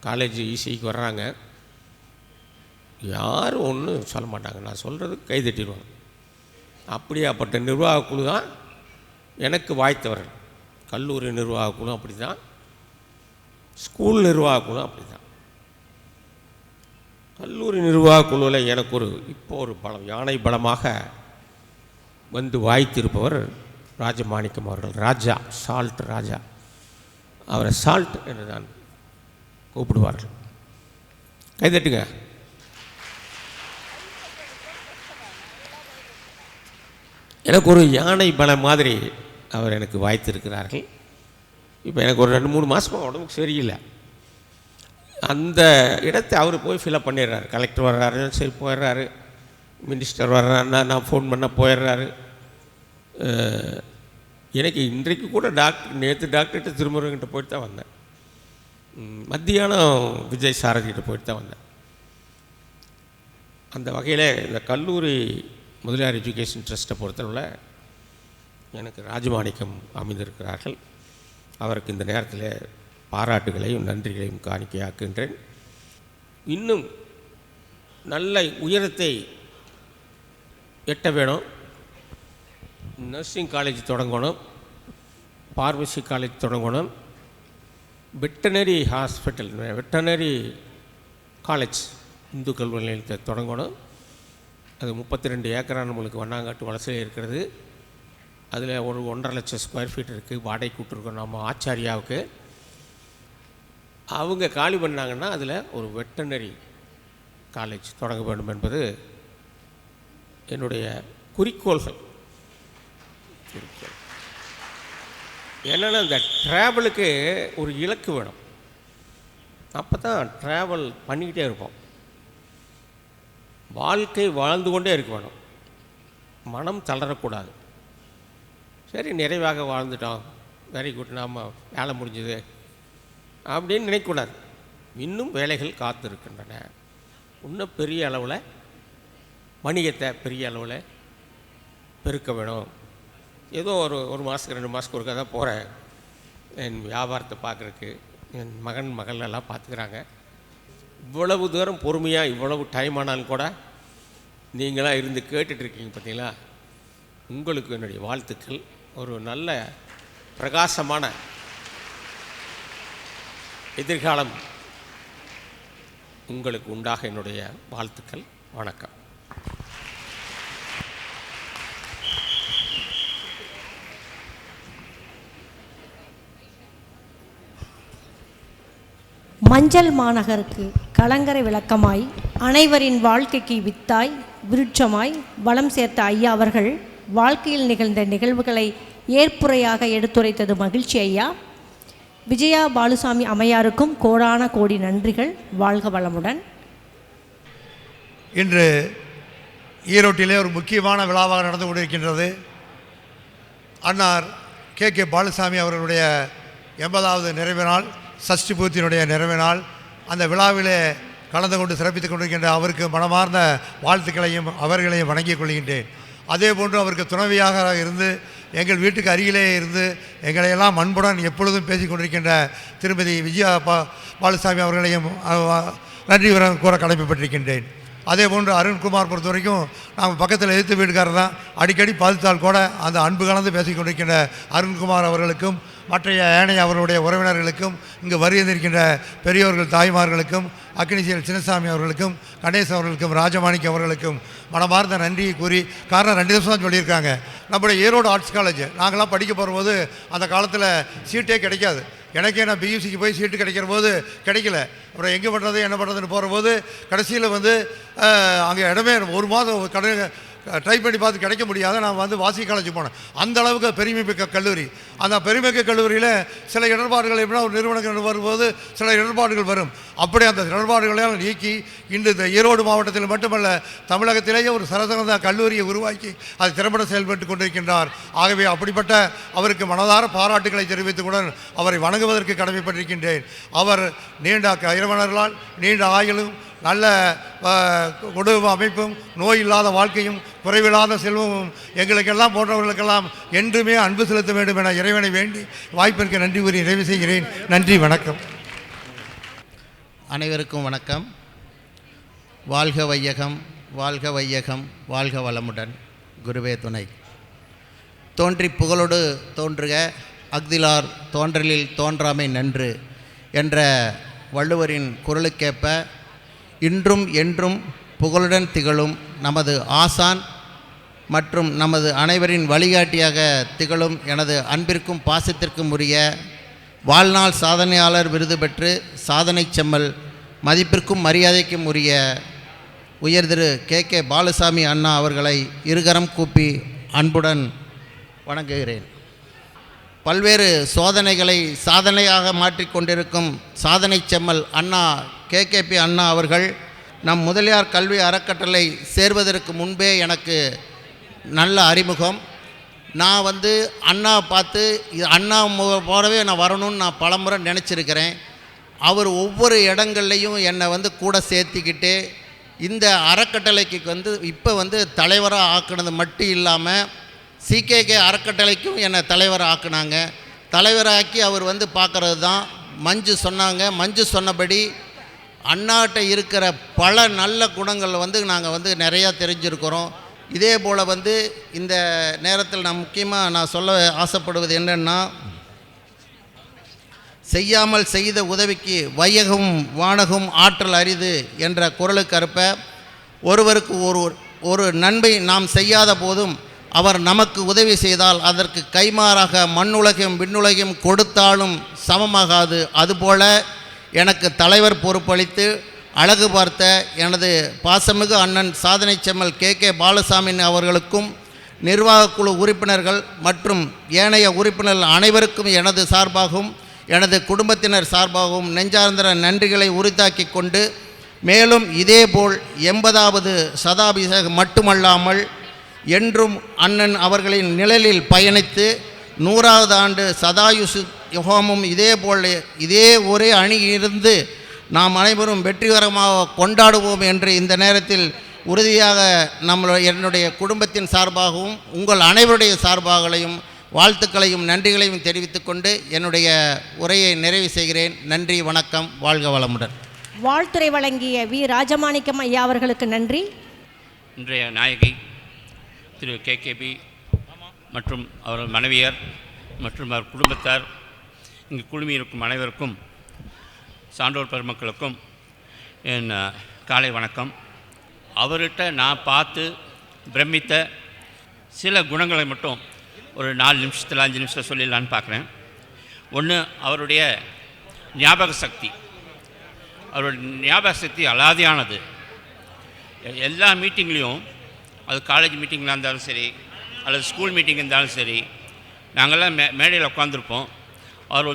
[SPEAKER 10] காலேஜ் இசிக்கு வர்றாங்க, யாரும் ஒன்றும் சொல்ல மாட்டாங்க, நான் சொல்கிறது கைதட்டிடுவாங்க. அப்படியாப்பட்ட நிர்வாகக்குழு தான் எனக்கு வாய்த்தவர்கள். கல்லூரி நிர்வாகக்குழு அப்படி தான். ஸ்கூல் நிர்வாக குழு அப்படி தான். கல்லூரி நிர்வாக குழுவில் எனக்கு இப்போ ஒரு பலம், யானை பலமாக வந்து வாய்த்திருப்பவர் ராஜமாணிக்கம் அவர்கள். ராஜா, சால்ட் ராஜா, அவரை சால்ட் என்று தான் கூப்பிடுவார்கள். கைதட்டுங்க. எனக்கு ஒரு யானை பலம் மாதிரி அவர் எனக்கு வாய்த்திருக்கிறார்கள். இப்போ எனக்கு ஒரு 2-3 மாதமாக உடம்புக்கு சரியில்லை. அந்த இடத்தை அவர் போய் ஃபில்அப் பண்ணிடுறாரு. கலெக்டர் வர்றாரு, சரி போயிடுறாரு. மினிஸ்டர் வர்றாருன்னா நான் ஃபோன் பண்ண போயிடுறாரு. எனக்கு இன்றைக்கு கூட நேற்று டாக்டர்கிட்ட திருமுருகன்கிட்ட போயிட்டு தான் வந்தேன். மத்தியானம் விஜய் சாரதிகிட்ட போயிட்டு தான் வந்தேன். அந்த வகையில் இந்த கல்லூரி முதலியார் எஜுகேஷன் ட்ரஸ்ட்டை பொறுத்தவரை எனக்கு ராஜமாணிக்கம் அமைந்திருக்கிறார்கள். அவருக்கு இந்த நேரத்தில் பாராட்டுகளையும் நன்றிகளையும் காணிக்கையாக்குகின்றேன். இன்னும் நல்ல உயரத்தை எட்ட வேணும். நர்சிங் காலேஜ் தொடங்கணும், பார்மசி காலேஜ் தொடங்கணும், veterinary hospital, veterinary college Hindu கல்வி நிலையத்தை தொடங்கணும். அது 32 ஏக்கராக நம்மளுக்கு வண்ணாங்காட்டு வலசையில் இருக்கிறது. அதில் ஒரு 1.5 லட்சம் ஸ்கொயர் ஃபீட் இருக்குது. வாடகை கூட்டிருக்கோம் நம்ம ஆச்சாரியாவுக்கு. அவங்க காலி பண்ணாங்கன்னா அதில் ஒரு வெட்டனரி காலேஜ் தொடங்க வேண்டும் என்பது என்னுடைய குறிக்கோள்கள். என்னென்னா இந்த ட்ராவலுக்கு ஒரு இலக்கு வேணும். அப்போ தான் ட்ராவல் பண்ணிக்கிட்டே இருப்போம். வாழ்க்கை வாழ்ந்து கொண்டே இருக்க வேணும். மனம் தளரக்கூடாது. சரி, நிறைவாக வாழ்ந்துட்டோம், வெரி குட், நாம் வேலை முடிஞ்சுது அப்படின்னு நினைக்கக்கூடாது. இன்னும் வேலைகள் காத்திருக்கின்றன. இன்னும் பெரிய அளவில் வணிகத்தை பெரிய அளவில் பெருக்க வேணும். ஏதோ ஒரு மாதத்துக்கு 2 மாதத்துக்கு ஒருக்கா தான் போகிறேன் என் வியாபாரத்தை பார்க்குறக்கு. என் மகள் எல்லாம் பார்த்துக்கிறாங்க. இவ்வளவு தூரம் பொறுமையாக இவ்வளவு டைம் ஆனாலும் கூட நீங்களாக இருந்து கேட்டுட்ருக்கீங்க பார்த்தீங்களா? உங்களுக்கு என்னுடைய வாழ்த்துக்கள். ஒரு நல்ல பிரகாசமான எதிர்காலம் உங்களுக்கு உண்டாக என்னுடைய வாழ்த்துக்கள். வணக்கம்.
[SPEAKER 12] மஞ்சள் மாநகருக்கு கலங்கரை விளக்கமாய், அனைவரின் வாழ்க்கைக்கு வித்தாய் விருட்சமாய் வளம் சேர்த்த ஐயா அவர்கள் வாழ்க்கையில் நிகழ்ந்த நிகழ்வுகளை ஏற்புரையாக எடுத்துரைத்தது மகிழ்ச்சி ஐயா. விஜயா பாலுசாமி அம்மையாருக்கும் கோடான கோடி நன்றிகள். வாழ்க வளமுடன்.
[SPEAKER 5] இன்று ஈரோட்டிலே ஒரு முக்கியமான விழாவாக நடந்து கொண்டிருக்கின்றது. அன்னார் கே பாலுசாமி அவர்களுடைய 80வது நிறைவு நாள், சஷ்டி பூர்த்தியினுடைய நிறைவு நாள். அந்த விழாவிலே கலந்து கொண்டு சிறப்பித்துக் கொண்டிருக்கின்ற அவருக்கு மனமார்ந்த வாழ்த்துக்களையும் அவர்களையும் வணங்கிக் கொள்கின்றேன். அதே போன்று அவருக்கு துணைவியாக இருந்து எங்கள் வீட்டுக்கு அருகிலே இருந்து எங்களையெல்லாம் அன்புடன் எப்பொழுதும் பேசி கொண்டிருக்கின்ற திருமதி விஜயா பாலுசாமி அவர்களையும் நன்றி கூற கடமைப்பட்டிருக்கின்றேன். அதே போன்று அருண்குமார் பொறுத்த வரைக்கும் நாங்கள் பக்கத்தில் எதிர்த்து வீட்டுக்காரர் தான். அடிக்கடி பார்த்தால் கூட அந்த அன்பு கலந்து பேசி கொண்டிருக்கின்ற அருண்குமார் அவர்களுக்கும் மற்றைய ஏனைய அவர்களுடைய உறவினர்களுக்கும் இங்கு வருகின்றிருக்கின்ற பெரியோர்கள் தாய்மார்களுக்கும் அக்னிசீல் சின்னசாமி அவர்களுக்கும் கணேசன் அவர்களுக்கும் ராஜமாணிக்கம் அவர்களுக்கும் மனமார்ந்த நன்றியை கூறி, காரணம் 2 நிமிஷம் தான் சொல்லியிருக்காங்க. நம்முடைய ஈரோடு ஆர்ட்ஸ் காலேஜ் நாங்களாம் படிக்க போகும்போது அந்த காலத்தில் சீட்டே கிடைக்காது. எனக்கே நான் பியூசிக்கு போய் சீட்டு கிடைக்கிற போது கிடைக்கல. அப்புறம் எங்கே பண்ணுறது என்ன பண்ணுறதுன்னு போகிற போது கடைசியில் அங்கே இடமே 1 மாதம் ட்ரை பண்ணி பார்த்து கிடைக்க முடியாத நான் வாசி காலேஜ் போனேன். அந்த அளவுக்கு பெருமைமிக்க கல்லூரி. அந்த பெருமைமிக்க கல்லூரியில் சில இடர்பாடுகள் எப்படின்னா ஒரு நிறுவனங்கள் வரும்போது சில இடர்பாடுகள் வரும். அப்படி அந்த இடர்பாடுகளையும் நீக்கி இன்று இந்த ஈரோடு மாவட்டத்தில் மட்டுமல்ல தமிழகத்திலேயே ஒரு சிறந்த கல்லூரியை உருவாக்கி அது திறம்பட செயல்பட்டு கொண்டிருக்கின்றார். ஆகவே அப்படிப்பட்ட அவருக்கு மனதார பாராட்டுகளை தெரிவித்துக்கூட அவரை வணங்குவதற்கு கடமைப்பட்டிருக்கின்றேன். அவர் நீண்ட இறைவனர்களால் நீண்ட ஆயுளும் நல்ல குடும்ப அமைப்பும் நோய் இல்லாத வாழ்க்கையும் குறைவில்லாத செல்வமும் எங்களுக்கெல்லாம் போன்றவர்களுக்கெல்லாம் என்றுமே அன்பு செலுத்த வேண்டும் என இறைவனை வேண்டி வாய்ப்பிற்கு நன்றி கூறி நிறைவு செய்கிறேன். நன்றி, வணக்கம்.
[SPEAKER 3] அனைவருக்கும் வணக்கம். வாழ்க வையகம், வாழ்க வையகம், வாழ்க வளமுடன். குருவே துணை. தோன்றி புகழோடு தோன்றுக, அஃதிலார் தோன்றலில் தோன்றாமை நன்று என்ற வள்ளுவரின் குரலுக்கேற்ப இன்றும் என்றும் புகழுடன் திகழும் நமது ஆசான் மற்றும் நமது அனைவரின் வழிகாட்டியாக திகழும் எனது அன்பிற்கும் பாசத்திற்கும் உரிய வாழ்நாள் சாதனையாளர் விருது பெற்று சாதனை செம்மல் மதிப்பிற்கும் மரியாதைக்கும் உரிய உயர் திரு கே பாலுசாமி அண்ணா அவர்களை இருகரம் கூப்பி அன்புடன் வணங்குகிறேன். பல்வேறு சோதனைகளை சாதனையாக மாற்றிக்கொண்டிருக்கும் சாதனை செம்மல் அண்ணா கேகேபி அண்ணா அவர்கள் நம் முதலியார் கல்வி அறக்கட்டளை சேர்வதற்கு முன்பே எனக்கு நல்ல அறிமுகம். நான் அண்ணா பார்த்து அண்ணா போலவே நான் வரணும்னு நான் பலமுறை நினச்சிருக்கிறேன். அவர் ஒவ்வொரு இடங்கள்லையும் என்னை கூட சேர்த்திக்கிட்டு இந்த அறக்கட்டளைக்கு இப்போ தலைவராக ஆக்குனது மட்டும் இல்லாமல் சிகேகே அறக்கட்டளைக்கும் என்னை தலைவராக ஆக்குனாங்க. தலைவராக்கி அவர் பார்க்குறது தான் மஞ்சு சொன்னாங்க. மஞ்சு சொன்னபடி அண்ணாட்ட இருக்கிற பல நல்ல குணங்கள் நாங்கள் நிறையா தெரிஞ்சிருக்கிறோம். இதே போல் இந்த நேரத்தில் நான் முக்கியமாக சொல்ல ஆசைப்படுவது என்னென்னா, செய்யாமல் செய்த உதவிக்கு வையகம் வானகம் ஆற்றல் அரிது என்ற குரலுக்கு அற்ப ஒருவருக்கு ஒரு நன்மை நாம் செய்யாத போதும் அவர் நமக்கு உதவி செய்தால் அதற்கு கைமாறாக மண்ணுலகம் விண்ணுலகம் கொடுத்தாலும் சமமாகாது. அதுபோல எனக்கு தலைவர் பொறுப்பளித்து அழகு பார்த்த எனது பாசமிகு அண்ணன் சாதனை செம்மல் கே பாலுசாமி அவர்களுக்கும் நிர்வாகக்குழு உறுப்பினர்கள் மற்றும் ஏனைய உறுப்பினர்கள் அனைவருக்கும் எனது சார்பாகவும் எனது குடும்பத்தினர் சார்பாகவும் நெஞ்சார்ந்த நன்றிகளை உரித்தாக்கி கொண்டு, மேலும் இதேபோல் 80வது சதாபிஷேகம் மட்டுமல்லாமல் என்றும் அண்ணன் அவர்களின் நிழலில் பயணித்து 100வது ஆண்டு சதாயுசு யுகமும் இதேபோல் இதே ஒரே அணியிலிருந்து நாம் அனைவரும் வெற்றிகரமாக கொண்டாடுவோம் என்று இந்த நேரத்தில் உறுதியாக என்னுடைய குடும்பத்தின் சார்பாகவும் உங்கள் அனைவருடைய சார்பாகளையும் வாழ்த்துக்களையும் நன்றிகளையும் தெரிவித்துக்கொண்டு என்னுடைய உரையை நிறைவு செய்கிறேன். நன்றி, வணக்கம், வாழ்க வளமுடன்.
[SPEAKER 12] வாழ்த்துரை வழங்கிய வி ராஜமாணிக்கம் ஐயா அவர்களுக்கு நன்றி.
[SPEAKER 7] இன்றைய நாயகி திரு கேகேபி மற்றும் அவரது மனைவியார் மற்றும் அவர் குடும்பத்தார், இங்கு குழுமியிருக்கும் அனைவருக்கும், சான்றோர் பெருமக்களுக்கும் என் காலை வணக்கம். அவர்கிட்ட நான் பார்த்து பிரமித்த சில குணங்களை மட்டும் ஒரு 4 நிமிஷத்தில் 5 நிமிஷத்தில் சொல்லிடலான்னு பார்க்குறேன். ஒன்று, அவருடைய ஞாபக சக்தி. அவருடைய ஞாபக சக்தி அலாதியானது. எல்லா மீட்டிங்லேயும், அது காலேஜ் மீட்டிங்காக இருந்தாலும் சரி அல்லது ஸ்கூல் மீட்டிங் இருந்தாலும் சரி, நாங்கள்லாம் மேடையில் உட்காந்துருப்போம். அவர்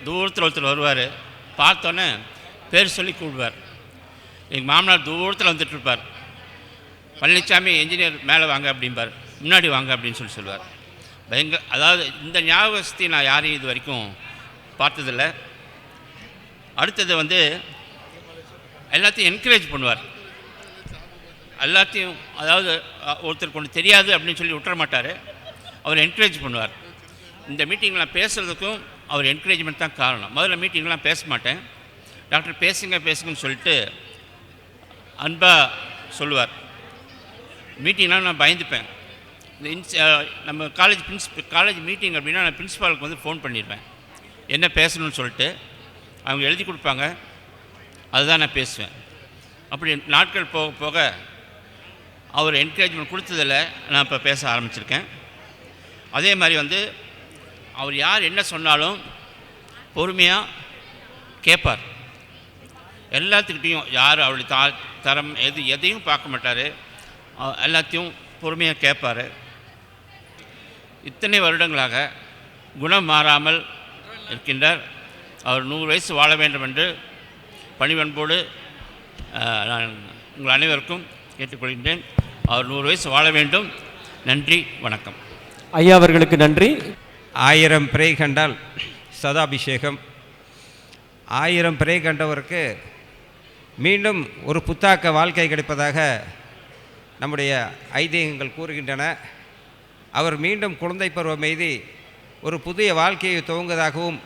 [SPEAKER 7] தூரத்தில் ஒருத்தர் வருவார். பார்த்தோன்னே பேர் சொல்லி கூடுவார். எங்கள் மாமனார் தூரத்தில் வந்துட்டுருப்பார். பழனிசாமி என்ஜினியர் மேலே வாங்க அப்படிம்பார், முன்னாடி வாங்க அப்படின்னு சொல்லுவார். அதாவது இந்த ஞாபகத்தை நான் யாரையும் இது வரைக்கும் பார்த்ததில்லை. அடுத்தது எல்லாத்தையும் என்கரேஜ் பண்ணுவார். எல்லாத்தையும், அதாவது ஒருத்தருக்கு ஒன்று தெரியாது அப்படின்னு சொல்லி விட்டுற மாட்டார். அவர் என்கரேஜ் பண்ணுவார். இந்த மீட்டிங்கில் நான் பேசுகிறதுக்கும் அவர் என்கரேஜ்மெண்ட் தான் காரணம். முதல்ல மீட்டிங்லாம் பேச மாட்டேன். டாக்டர் பேசுங்கன்னு சொல்லிட்டு அன்பாக சொல்லுவார். மீட்டிங்னால் நான் பயந்துப்பேன். இந்த நம்ம காலேஜ் மீட்டிங் அப்படின்னா நான் பிரின்ஸிபாலுக்கு ஃபோன் பண்ணிடுவேன், என்ன பேசணும்னு சொல்லிட்டு. அவங்க எழுதி கொடுப்பாங்க, அதுதான் நான் பேசுவேன். அப்படி நாட்கள் போக போக அவர் என்கரேஜ்மெண்ட் கொடுத்ததில் நான் இப்போ பேச ஆரம்பிச்சிருக்கேன். அதே மாதிரி அவர் யார் என்ன சொன்னாலும் பொறுமையாக கேட்பார். எல்லாத்துக்கிட்டையும் யார் அவருடைய தரம் எதையும் பார்க்க மாட்டார். எல்லாத்தையும் பொறுமையாக கேட்பார். இத்தனை வருடங்களாக குணம் மாறாமல் இருக்கின்றார். அவர் 100 வயசு வாழ வேண்டும் என்று பணிவன்போடு நான் உங்கள் அனைவருக்கும் கேட்டுக்கொள்கின்றேன். அவர் 100 வயசு வாழ வேண்டும். நன்றி, வணக்கம்.
[SPEAKER 11] ஐயா அவர்களுக்கு நன்றி.
[SPEAKER 6] 1000 பிறை கண்டால் சதாபிஷேகம். 1000 பிறை கண்டவருக்கு மீண்டும் ஒரு புத்தாக்க வாழ்க்கை கிடைப்பதாக நம்முடைய ஐதீகங்கள் கூறுகின்றன. அவர் மீண்டும் குழந்தை பருவம் எய்தி ஒரு புதிய வாழ்க்கையை துவங்குவதாகவும்,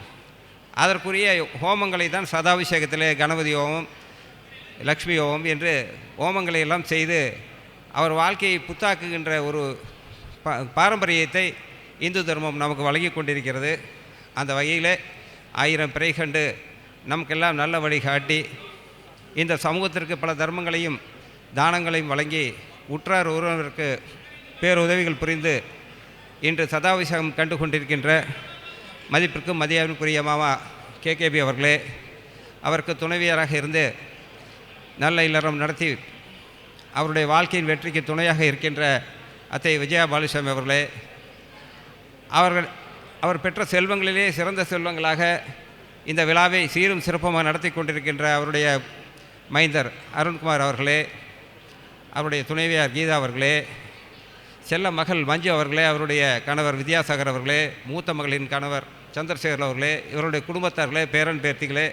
[SPEAKER 6] அதற்குரிய ஹோமங்களை தான் சதாபிஷேகத்திலே கணபதி ஹோமம், லக்ஷ்மி ஹோமம் என்று ஹோமங்களை எல்லாம் செய்து அவர் வாழ்க்கையை புத்தாக்குகின்ற ஒரு பாரம்பரியத்தை இந்து தர்மம் நமக்கு வழங்கி கொண்டிருக்கிறது. அந்த வகையில் 1000 பிறை கண்டு நமக்கெல்லாம் நல்ல வழிகாட்டி இந்த சமூகத்திற்கு பல தர்மங்களையும் தானங்களையும் வழங்கி உற்றார் உறவினருக்கு பேருதவிகள் புரிந்து இன்று சதாபிஷேகம் கண்டு கொண்டிருக்கின்ற மதிப்பிற்கும் மதியாவிற்குரிய மாமா கேகேபி அவர்களே, அவருக்கு துணைவியராக இருந்து நல்ல இல்லறம் நடத்தி அவருடைய வாழ்க்கையின் வெற்றிக்கு துணையாக இருக்கின்ற அத்தை விஜயா பாலுசாமி அவர்களே, அவர் பெற்ற செல்வங்களிலே சிறந்த செல்வங்களாக இந்த விழாவை சீரும் சிறப்புமாக நடத்தி கொண்டிருக்கின்ற அவருடைய மைந்தர் அருண்குமார் அவர்களே, அவருடைய துணைவியார் கீதா அவர்களே, செல்ல மகள் மஞ்சு அவர்களே, அவருடைய கணவர் வித்யாசாகர் அவர்களே, மூத்த மகளின் கணவர் சந்திரசேகர் அவர்களே, இவருடைய குடும்பத்தார்களே, பேரன் பேத்திகளே,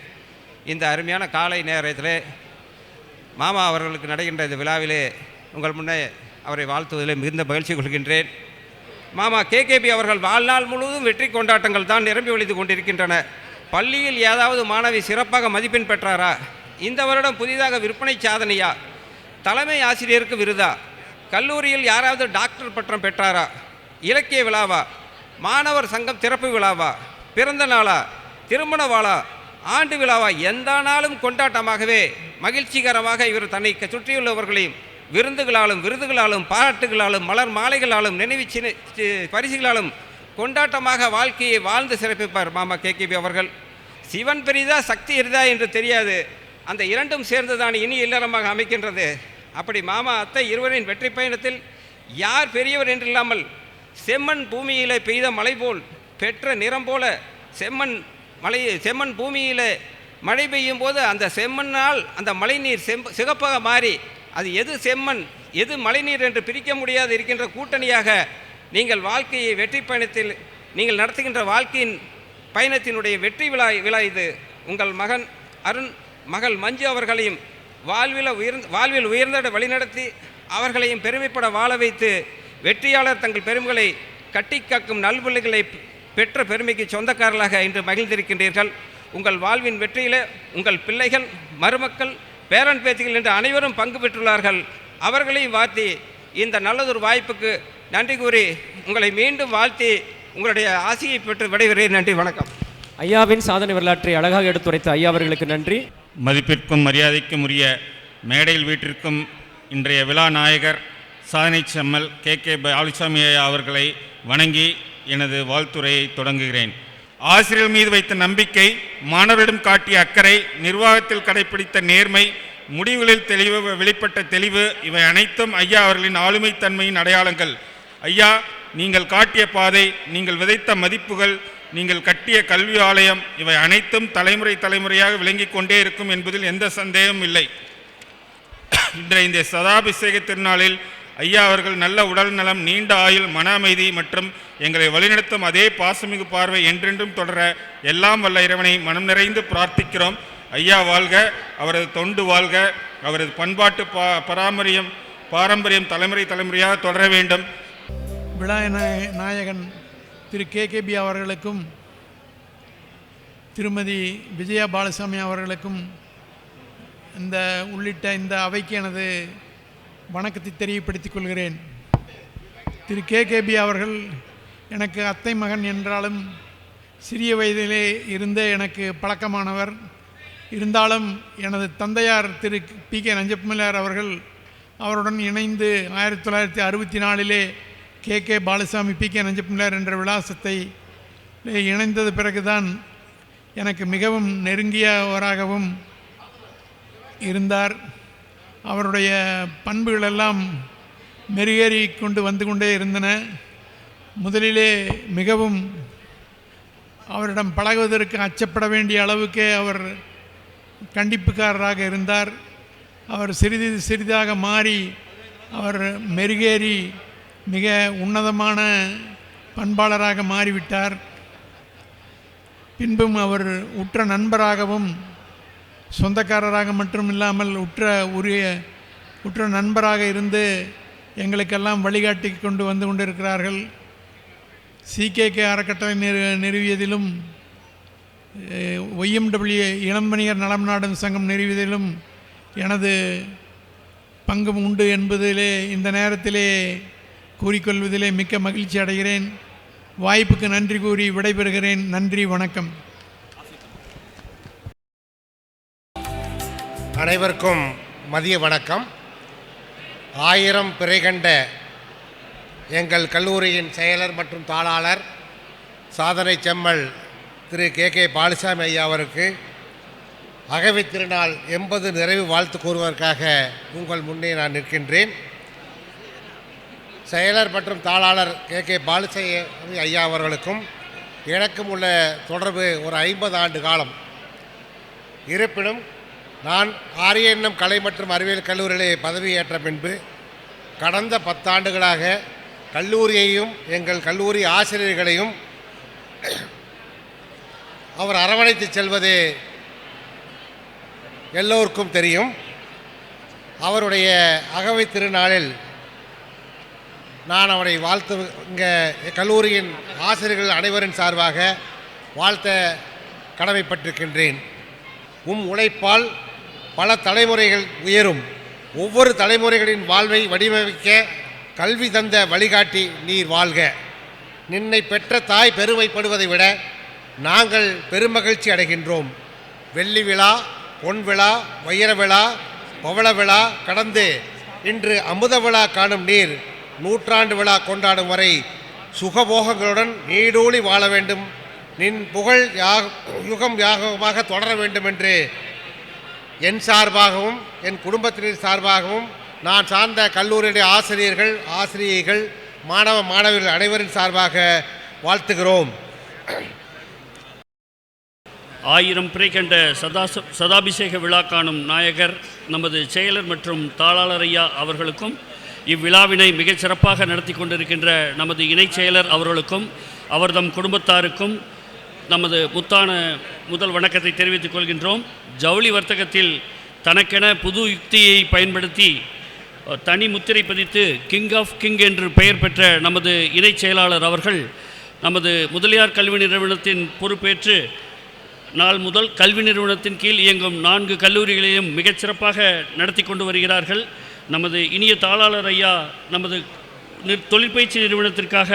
[SPEAKER 6] இந்த அருமையான காலை நேரத்திலே மாமா அவர்களுக்கு நடைகின்ற இந்த விழாவிலே உங்கள் முன்னே அவரை வாழ்த்துவதிலே மிகுந்த மகிழ்ச்சி கொள்கின்றேன். மாமா கேகேபி அவர்கள் வாழ்நாள் முழுவதும் வெற்றி கொண்டாட்டங்கள் தான் நிரம்பி வழித்து கொண்டிருக்கின்றன. பள்ளியில் ஏதாவது மாணவி சிறப்பாக மதிப்பெண் பெற்றாரா? இந்த வருடம் புதிதாக விற்பனை சாதனையா? தலைமை ஆசிரியருக்கு விருதா? கல்லூரியில் யாராவது டாக்டர் பட்டம் பெற்றாரா? இலக்கிய விழாவா? மாணவர் சங்கம் திறப்பு விழாவா? பிறந்த நாளா? திருமண வாழா? ஆண்டு விழாவா? எந்த நாளும் கொண்டாட்டமாகவே மகிழ்ச்சிகரமாக இவர் தன்னை சுற்றியுள்ளவர்களையும் விருதுகளாலும் பாராட்டுகளாலும் மலர் மாலைகளாலும் நினைவு பரிசுகளாலும் கொண்டாட்டமாக வாழ்க்கையை வாழ்ந்து சிறப்பிப்பார் மாமா கேகேபி அவர்கள். சிவன் பெரிதா சக்தி எரிதா என்று தெரியாது, அந்த இரண்டும் சேர்ந்துதான் இனி இல்லறமாக அமைக்கின்றது. அப்படி மாமா அத்தை இருவரின் வெற்றி பயணத்தில் யார் பெரியவர் என்றில்லாமல் செம்மண் பூமியிலே பெய்த மழை போல் பெற்ற நிறம் போல செம்மண் பூமியிலே மழை பெய்யும் போது அந்த செம்மண்ணால் அந்த மழைநீர் சிகப்பாக மாறி அது எது செம்மண் எது மழைநீர் என்று பிரிக்க முடியாது இருக்கின்ற கூட்டணியாக நீங்கள் வாழ்க்கையை வெற்றி பயணத்தில் நீங்கள் நடத்துகின்ற வாழ்க்கையின் பயணத்தினுடைய வெற்றி விழா இது. உங்கள் மகன் அருண் மகள் மஞ்சு அவர்களையும் வாழ்வில் உயர்ந்த வழிநடத்தி அவர்களையும் பெருமைப்பட வாழ வைத்து வெற்றியாளர் தங்கள் பெருமைகளை கட்டி காக்கும் நல்விளைகளை பெற்ற பெருமைக்கு சொந்தக்காரர்களாக இன்று மகிழ்ந்திருக்கின்றீர்கள். உங்கள் வாழ்வின் வெற்றியில் உங்கள் பிள்ளைகள், மருமக்கள், பேரன் பேத்திகள் என்று அனைவரும் பங்கு பெற்றுள்ளார்கள். அவர்களையும் வாழ்த்தி இந்த நல்லதொரு வாய்ப்புக்கு நன்றி கூறி உங்களை மீண்டும் வாழ்த்தி உங்களுடைய ஆசையை பெற்று விடைபெறுகிறேன். நன்றி, வணக்கம்.
[SPEAKER 11] ஐயாவின் சாதனை வரலாற்றை அழகாக எடுத்துரைத்த ஐயா அவர்களுக்கு நன்றி.
[SPEAKER 13] மதிப்பிற்கும் மரியாதைக்கும் உரிய மேடையில் வீட்டிற்கும் இன்றைய விழா நாயகர் சாதனை செம்மல் கே பாலுசாமி ஐயா அவர்களை வணங்கி எனது வாழ்த்துரையை தொடங்குகிறேன். ஆசிரியர் மீது வைத்த நம்பிக்கை, மாணவரிடம் காட்டிய அக்கறை, நிர்வாகத்தில் கடைபிடித்த நேர்மை, முடிவுகளில் வெளிப்பட்ட தெளிவு, இவை அனைத்தும் ஐயா அவர்களின் ஆளுமைத்தன்மையின் அடையாளங்கள். ஐயா, நீங்கள் காட்டிய பாதை, நீங்கள் விதைத்த மதிப்புகள், நீங்கள் கட்டிய கல்வி ஆலயம், இவை அனைத்தும் தலைமுறையாக விளங்கி கொண்டே இருக்கும் என்பதில் எந்த சந்தேகமும் இல்லை. இன்றைய இந்த சதாபிஷேக திருநாளில் ஐயா அவர்கள் நல்ல உடல் நலம், நீண்ட ஆயுள், மன அமைதி மற்றும் எங்களை வழிநடத்தும் அதே பாசமிகு பார்வை என்றென்றும் தொடர எல்லாம் வல்ல இறைவனை மனம் நிறைந்து பிரார்த்திக்கிறோம். ஐயா வாழ்க, அவரது தொண்டு வாழ்க, அவரது பண்பாட்டு பாரம்பரியம் தலைமுறையாக தொடர வேண்டும்.
[SPEAKER 14] விழா நாயகன் திரு கேகேபி அவர்களுக்கும் திருமதி விஜயா பாலுசாமி அவர்களுக்கும் உள்ளிட்ட இந்த அவைக்கு எனது வணக்கத்தை தெரியப்படுத்திக் கொள்கிறேன். திரு கேகேபி அவர்கள் எனக்கு அத்தை மகன் என்றாலும் சிறிய வயதிலே இருந்தே எனக்கு பழக்கமானவர். இருந்தாலும் எனது தந்தையார் திரு PK நஞ்சப்பிள்ளையார் அவர்கள் அவருடன் இணைந்து 1964 KK பாலுசாமி PK நஞ்சப்பிள்ளையார் என்ற விலாசத்தை இணைந்தது பிறகுதான் எனக்கு மிகவும் நெருங்கியவராகவும் இருந்தார். அவருடைய பண்புகளெல்லாம் மெருகேறி வந்து கொண்டே இருந்தன. முதலிலே மிகவும் அவரிடம் பழகுவதற்கு அச்சப்பட வேண்டிய அளவுக்கே அவர் கண்டிப்புக்காரராக இருந்தார். அவர் சிறிதாக மாறி அவர் மெருகேறி மிக உன்னதமான பண்பாளராக மாறிவிட்டார். பின்பும் அவர் உற்ற நண்பராகவும் சொந்தக்காரராக மட்டும் இல்லாமல் உற்ற நண்பராக இருந்து எங்களுக்கெல்லாம் வழிகாட்டி கொண்டு வந்து கொண்டிருக்கிறார்கள். CKK அறக்கட்டளை நிறுவியதிலும் YMWA இளம்பணியர் நலம் நாடும் சங்கம் நிறுவியதிலும் எனது பங்கும் உண்டு என்பதிலே இந்த நேரத்திலே கூறிக்கொள்வதிலே மிக்க மகிழ்ச்சி அடைகிறேன். வாய்ப்புக்கு நன்றி கூறி விடைபெறுகிறேன். நன்றி, வணக்கம்.
[SPEAKER 15] அனைவருக்கும் மதிய வணக்கம். 1000 பிறை கண்ட எங்கள் கல்லூரியின் செயலர் மற்றும் தாளாளர் சாதனை செம்மல் திரு கே பாலுசாமி ஐயா அவருக்கு அகவை திருநாள் 80 நிறைவு வாழ்த்து கூறுவதற்காக உங்கள் முன்னே நான் நிற்கின்றேன். செயலர் மற்றும் தாளாளர் கே பாலுசாமி ஐயா அவர்களுக்கும் எனக்கும் உள்ள தொடர்பு ஒரு 50 ஆண்டு காலம். இருப்பினும் நான் ஆரியண்ணம் கலை மற்றும் அறிவியல் கல்லூரியிலே பதவியேற்ற பின்பு கடந்த 10 ஆண்டுகளாக கல்லூரியையும் எங்கள் கல்லூரி ஆசிரியர்களையும் அவர் அரவணைத்து செல்வது எல்லோருக்கும் தெரியும். அவருடைய அகவை திருநாளில் நான் அவரை வாழ்த்து இங்கே கல்லூரியின் ஆசிரியர்கள் அனைவரின் சார்பாக வாழ்த்த கடமைப்பட்டிருக்கின்றேன். உழைப்பால் பல தலைமுறைகள் உயரும். ஒவ்வொரு தலைமுறைகளின் வாழ்வை வடிவமைக்க கல்வி தந்த வழிகாட்டி நீர் வாழ்க. நின்னை பெற்ற தாய் பெருமைப்படுவதை விட நாங்கள் பெருமகிழ்ச்சி அடைகின்றோம். வெள்ளி விழா, பொன் விழா, வைர விழா, பவள விழா கடந்து இன்று அமுத விழா காணும் நீர் 100ஆண்டு விழா கொண்டாடும் வரை சுகபோகங்களுடன் நீடூழி வாழ வேண்டும். நின் புகழ் யுகம் யாகமாக தொடர வேண்டும் என்று என் சார்பாகவும் என் குடும்பத்தினர் சார்பாகவும் நான் சார்ந்த கல்லூரியுடைய ஆசிரியர்கள், ஆசிரியைகள், மாணவ மாணவர்கள் அனைவரின் சார்பாக வாழ்த்துகிறோம்.
[SPEAKER 16] 1000 பிறை கண்ட சதாபிஷேக விழா காணும் நாயகர் நமது செயலர் மற்றும் தாளாளர் ஐயா அவர்களுக்கும் இவ்விழாவினை மிகச் சிறப்பாக நடத்தி கொண்டிருக்கின்ற நமது இணைச் செயலர் அவர்களுக்கும் அவர்தம் குடும்பத்தாருக்கும் நமது முத்தான முதல் வணக்கத்தை தெரிவித்துக் கொள்கின்றோம். ஜவுளி வர்த்தகத்தில் தனக்கென புது யுக்தியை பயன்படுத்தி தனி முத்திரை பதித்து கிங் ஆஃப் கிங் என்று பெயர் பெற்ற நமது இணைச் செயலாளர் அவர்கள் நமது முதலியார் கல்வி நிறுவனத்தின் பொறுப்பேற்று நாள் முதல் கல்வி நிறுவனத்தின் கீழ் இயங்கும் 4 கல்லூரிகளையும் மிகச்சிறப்பாக நடத்தி கொண்டு வருகிறார்கள். நமது இனிய தாளாளர் ஐயா நமது தொழிற்பயிற்சி நிறுவனத்திற்காக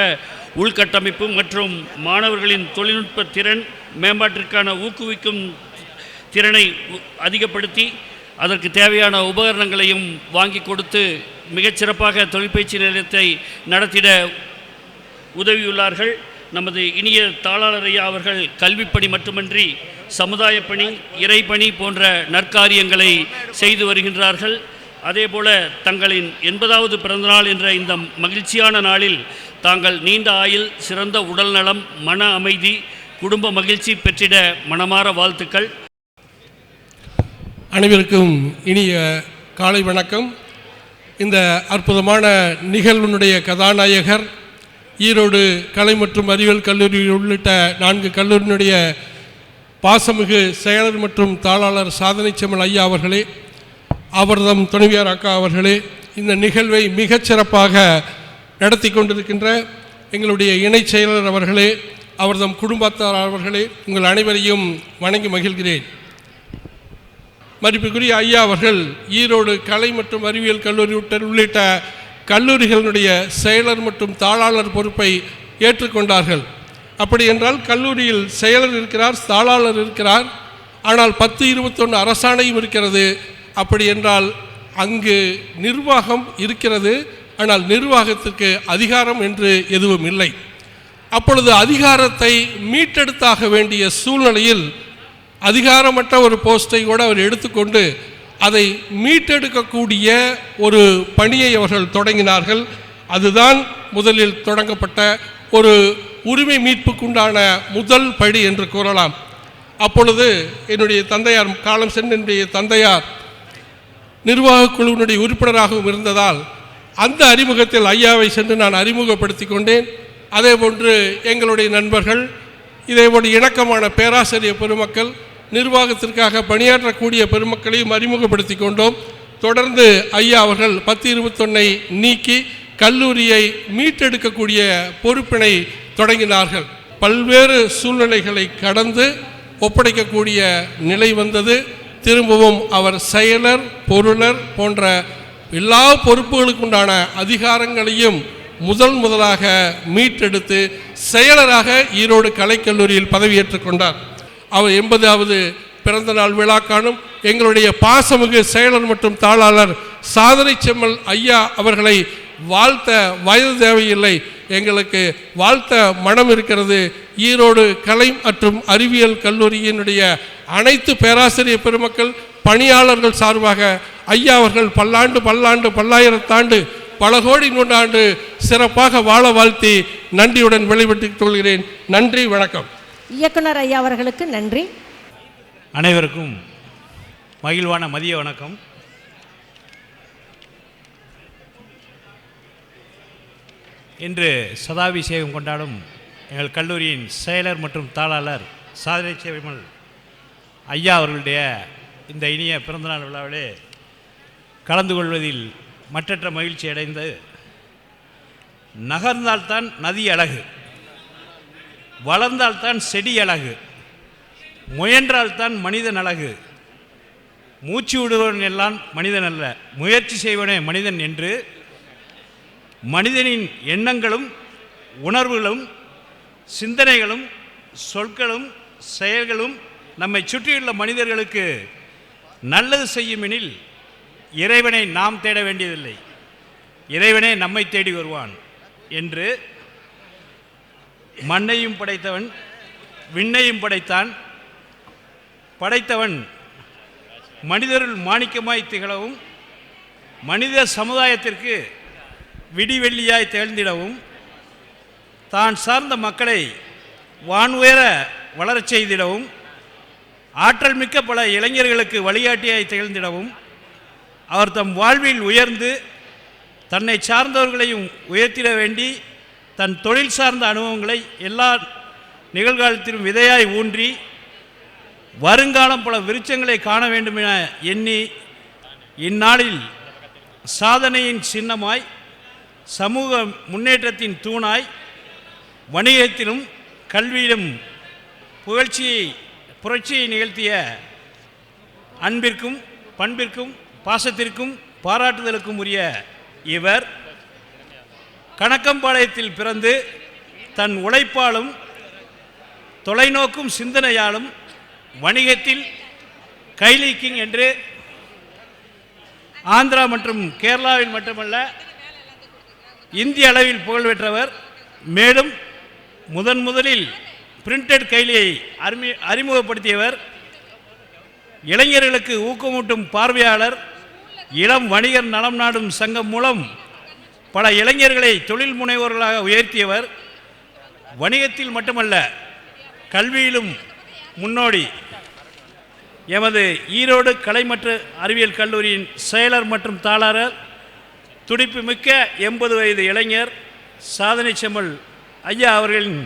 [SPEAKER 16] உள்கட்டமைப்பு மற்றும் மாணவர்களின் தொழில்நுட்ப திறன் மேம்பாட்டிற்கான ஊக்குவிக்கும் திறனை அதிகப்படுத்தி அதற்கு தேவையான உபகரணங்களையும் வாங்கி கொடுத்து மிகச்சிறப்பாக தொழிற்பயிற்சி நிலையத்தை நடத்திட உதவியுள்ளார்கள். நமது இனிய தாளாளர் ஐயா அவர்கள் கல்விப்பணி மட்டுமன்றி சமுதாய பணி, இறைப்பணி போன்ற நற்காரியங்களை செய்து வருகின்றார்கள். அதேபோல தங்களின் 80வது பிறந்தநாள் என்ற இந்த மகிழ்ச்சியான நாளில் தாங்கள் நீண்ட ஆயுள், சிறந்த உடல் நலம், மன அமைதி, குடும்ப மகிழ்ச்சி பெற்றிட மனமார வாழ்த்துக்கள்.
[SPEAKER 17] அனைவருக்கும் இனிய காலை வணக்கம். இந்த அற்புதமான நிகழ்வினுடைய கதாநாயகர் ஈரோடு கலை மற்றும் அறிவியல் கல்லூரி உள்ளிட்ட 4 கல்லூரியினுடைய பாசமிகு செயலர் மற்றும் தாளாளர் சாதனை செம்மல் ஐயா அவர்களே, அவர்தம் துணைவியார் அக்கா அவர்களே, இந்த நிகழ்வை மிகச்சிறப்பாக நடத்தி கொண்டிருக்கின்ற எங்களுடைய இணைச் செயலர் அவர்களே, அவர்தம் குடும்பத்தார் அவர்களே, உங்கள் அனைவரையும் வணங்கி மகிழ்கிறேன். மதிப்புக்குரிய ஐயா அவர்கள் ஈரோடு கலை மற்றும் அறிவியல் கல்லூரி உள்ளிட்ட கல்லூரிகளினுடைய செயலர் மற்றும் தாளாளர் பொறுப்பை ஏற்றுக்கொண்டார்கள். அப்படி என்றால் கல்லூரியில் செயலர் இருக்கிறார், தாளாளர் இருக்கிறார், ஆனால் 10-21 அரசாணையும் இருக்கிறது. அப்படி என்றால் அங்கு நிர்வாகம் இருக்கிறது, ஆனால் நிர்வாகத்திற்கு அதிகாரம் என்று எதுவும் இல்லை. அப்பொழுது அதிகாரத்தை மீட்டெடுத்தாக வேண்டிய சூழ்நிலையில் அதிகாரமற்ற ஒரு போஸ்டை கூட அவர் எடுத்துக்கொண்டு அதை மீட்டெடுக்கக்கூடிய ஒரு பணியை அவர்கள் தொடங்கினார்கள். அதுதான் முதலில் தொடங்கப்பட்ட ஒரு உரிமை மீட்புக்குண்டான முதல் படி என்று கூறலாம். அப்பொழுது என்னுடைய தந்தையார், காலம் சென்ற என்னுடைய தந்தையார் நிர்வாக குழுவினுடைய உறுப்பினராகவும் இருந்ததால் அந்த அறிமுகத்தில் ஐயாவை சென்று நான் அறிமுகப்படுத்தி கொண்டேன். அதே போன்று எங்களுடைய நண்பர்கள், இதேபோல் இணக்கமான பேராசிரியர் பெருமக்கள், நிர்வாகத்திற்காக பணியாற்றக்கூடிய பெருமக்களையும் அறிமுகப்படுத்தி கொண்டோம். தொடர்ந்து ஐயா அவர்கள் 10-21 நீக்கி கல்லூரியை மீட்டெடுக்கக்கூடிய பொறுப்பினை தொடங்கினார்கள். பல்வேறு சூழ்நிலைகளை கடந்து ஒப்படைக்கக்கூடிய நிலை வந்தது. திரும்பவும் அவர் செயலர், பொருளர் போன்ற எல்லா பொறுப்புகளுக்குண்டான அதிகாரங்களையும் முதலாக மீட்டெடுத்து செயலராக ஈரோடு கலைக்கல்லூரியில் பதவியேற்றுக் கொண்டார். அவர் 80வது பிறந்தநாள் விழா காணும் எங்களுடைய பாசமிகு செயலர் மற்றும் தாளாளர் சாதனை செம்மல் ஐயா அவர்களை வாழ்த்த வயது தேவையில்லை, எங்களுக்கு வாழ்த்த மனம் இருக்கிறது. ஈரோடு கலை மற்றும் அறிவியல் கல்லூரியினுடைய அனைத்து பேராசிரியர் பெருமக்கள் பணியாளர்கள் சார்பாக ஐயா அவர்கள் பல்லாண்டு பல்லாண்டு பல்லாயிரத்தாண்டு பல கோடி நூற்றாண்டு சிறப்பாக வாழ வாழ்த்தி நன்றியுடன் வெளிப்பட்டுக் கொள்கிறேன். நன்றி, வணக்கம்.
[SPEAKER 12] இயக்குனர் ஐயா அவர்களுக்கு நன்றி.
[SPEAKER 18] அனைவருக்கும் மகிழ்வான மதிய வணக்கம். இன்று சதாபிஷேகம் கொண்டாடும் எங்கள் கல்லூரியின் செயலர் மற்றும் தாளாளர் சாதனை செம்மல் ஐயா அவர்களுடைய இந்த இனிய பிறந்தநாள் விழாவிலே கலந்து கொள்வதில் மற்றற்ற மகிழ்ச்சி அடைந்து, நகர்ந்தால்தான் நதி அழகு, வளர்ந்தால்தான் செடி அழகு, முயன்றால்தான் மனிதன் அழகு, மூச்சு விடுவன் எல்லாம் மனிதன் அல்ல, முயற்சி செய்வனே மனிதன் என்று மனிதனின் எண்ணங்களும் உணர்வுகளும் சிந்தனைகளும் சொற்களும் செயல்களும் நம்மை சுற்றியுள்ள மனிதர்களுக்கு நல்லது செய்யுமெனில் இறைவனை நாம் தேட வேண்டியதில்லை, இறைவனே நம்மை தேடி வருவான் என்று மண்ணையும் படைத்தவன் விண்ணையும் படைத்தான். படைத்தவன் மனிதருள் மாணிக்கமாய் திகழவும் மனித சமுதாயத்திற்கு விடிவெள்ளியாய் திகழ்ந்திடவும் தான் சார்ந்த மக்களை வானுயர வளரச் செய்திடவும் ஆற்றல் மிக்க பல இளைஞர்களுக்கு வழிகாட்டியாய் திகழ்ந்திடவும் அவர் தம் வாழ்வில் உயர்ந்து தன்னை சார்ந்தவர்களையும் உயர்த்திட வேண்டி தன் தொழில் சார்ந்த அனுபவங்களை எல்லா நிகழ்காலத்திலும் விதையாய் ஊன்றி வருங்காலம் பல விருட்சங்களை காண வேண்டும் என எண்ணி இந்நாளில் சாதனையின் சின்னமாய் சமூக முன்னேற்றத்தின் தூணாய் வணிகத்திலும் கல்வியிலும் புரட்சியை நிகழ்த்திய அன்பிற்கும் பண்பிற்கும் பாசத்திற்கும் பாராட்டுதலுக்கும் உரிய இவர் கணக்கம்பாளையத்தில் பிறந்து தன் உழைப்பாலும் தொலைநோக்கும் சிந்தனையாலும் வணிகத்தில் கைலீக்கிங் என்று ஆந்திரா மற்றும் கேரளாவில் மட்டுமல்ல இந்திய அளவில் புகழ் பெற்றவர். மேலும் முதலில் பிரிண்டட் கைலியை அறிமுகப்படுத்தியவர். இளைஞர்களுக்கு ஊக்கமூட்டும் பார்வையாளர். இளம் வணிகர் நலம் நாடும் சங்கம் மூலம் பல இளைஞர்களை தொழில் முனைவோர்களாக உயர்த்தியவர். வணிகத்தில் மட்டுமல்ல கல்வியிலும் முன்னோடி. எமது ஈரோடு கலை மற்றும் அறிவியல் கல்லூரியின் செயலர் மற்றும் தாளாளர், துடிப்பு மிக்க 80 வயது இளைஞர் சாதனை செம்மல் ஐயா அவர்களின்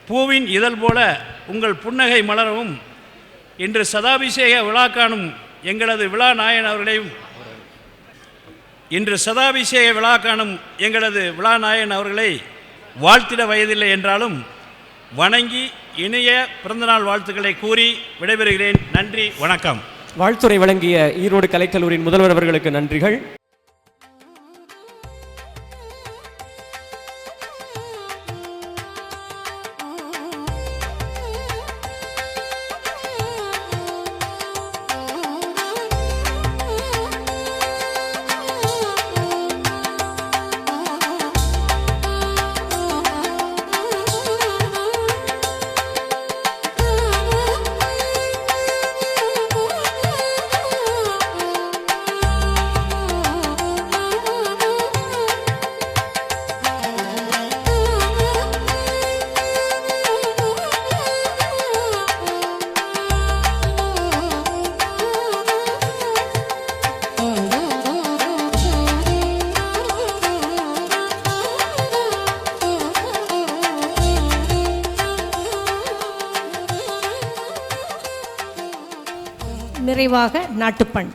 [SPEAKER 18] பூவின் இதழ் போல உங்கள் புன்னகை மலரவும் இன்று சதாபிஷேக விழா காணும் எங்களது விழா நாயகன் அவர்களை வாழ்த்திட வயதில்லை என்றாலும் வணங்கி இனிய பிறந்தநாள் வாழ்த்துக்களை கூறி விடைபெறுகிறேன். நன்றி, வணக்கம்.
[SPEAKER 11] வாழ்த்துரை வழங்கிய ஈரோடு கலைக்கல்லூரியின் முதல்வர் அவர்களுக்கு நன்றிகள்.
[SPEAKER 12] நிறைவாக நாட்டுப்பண்.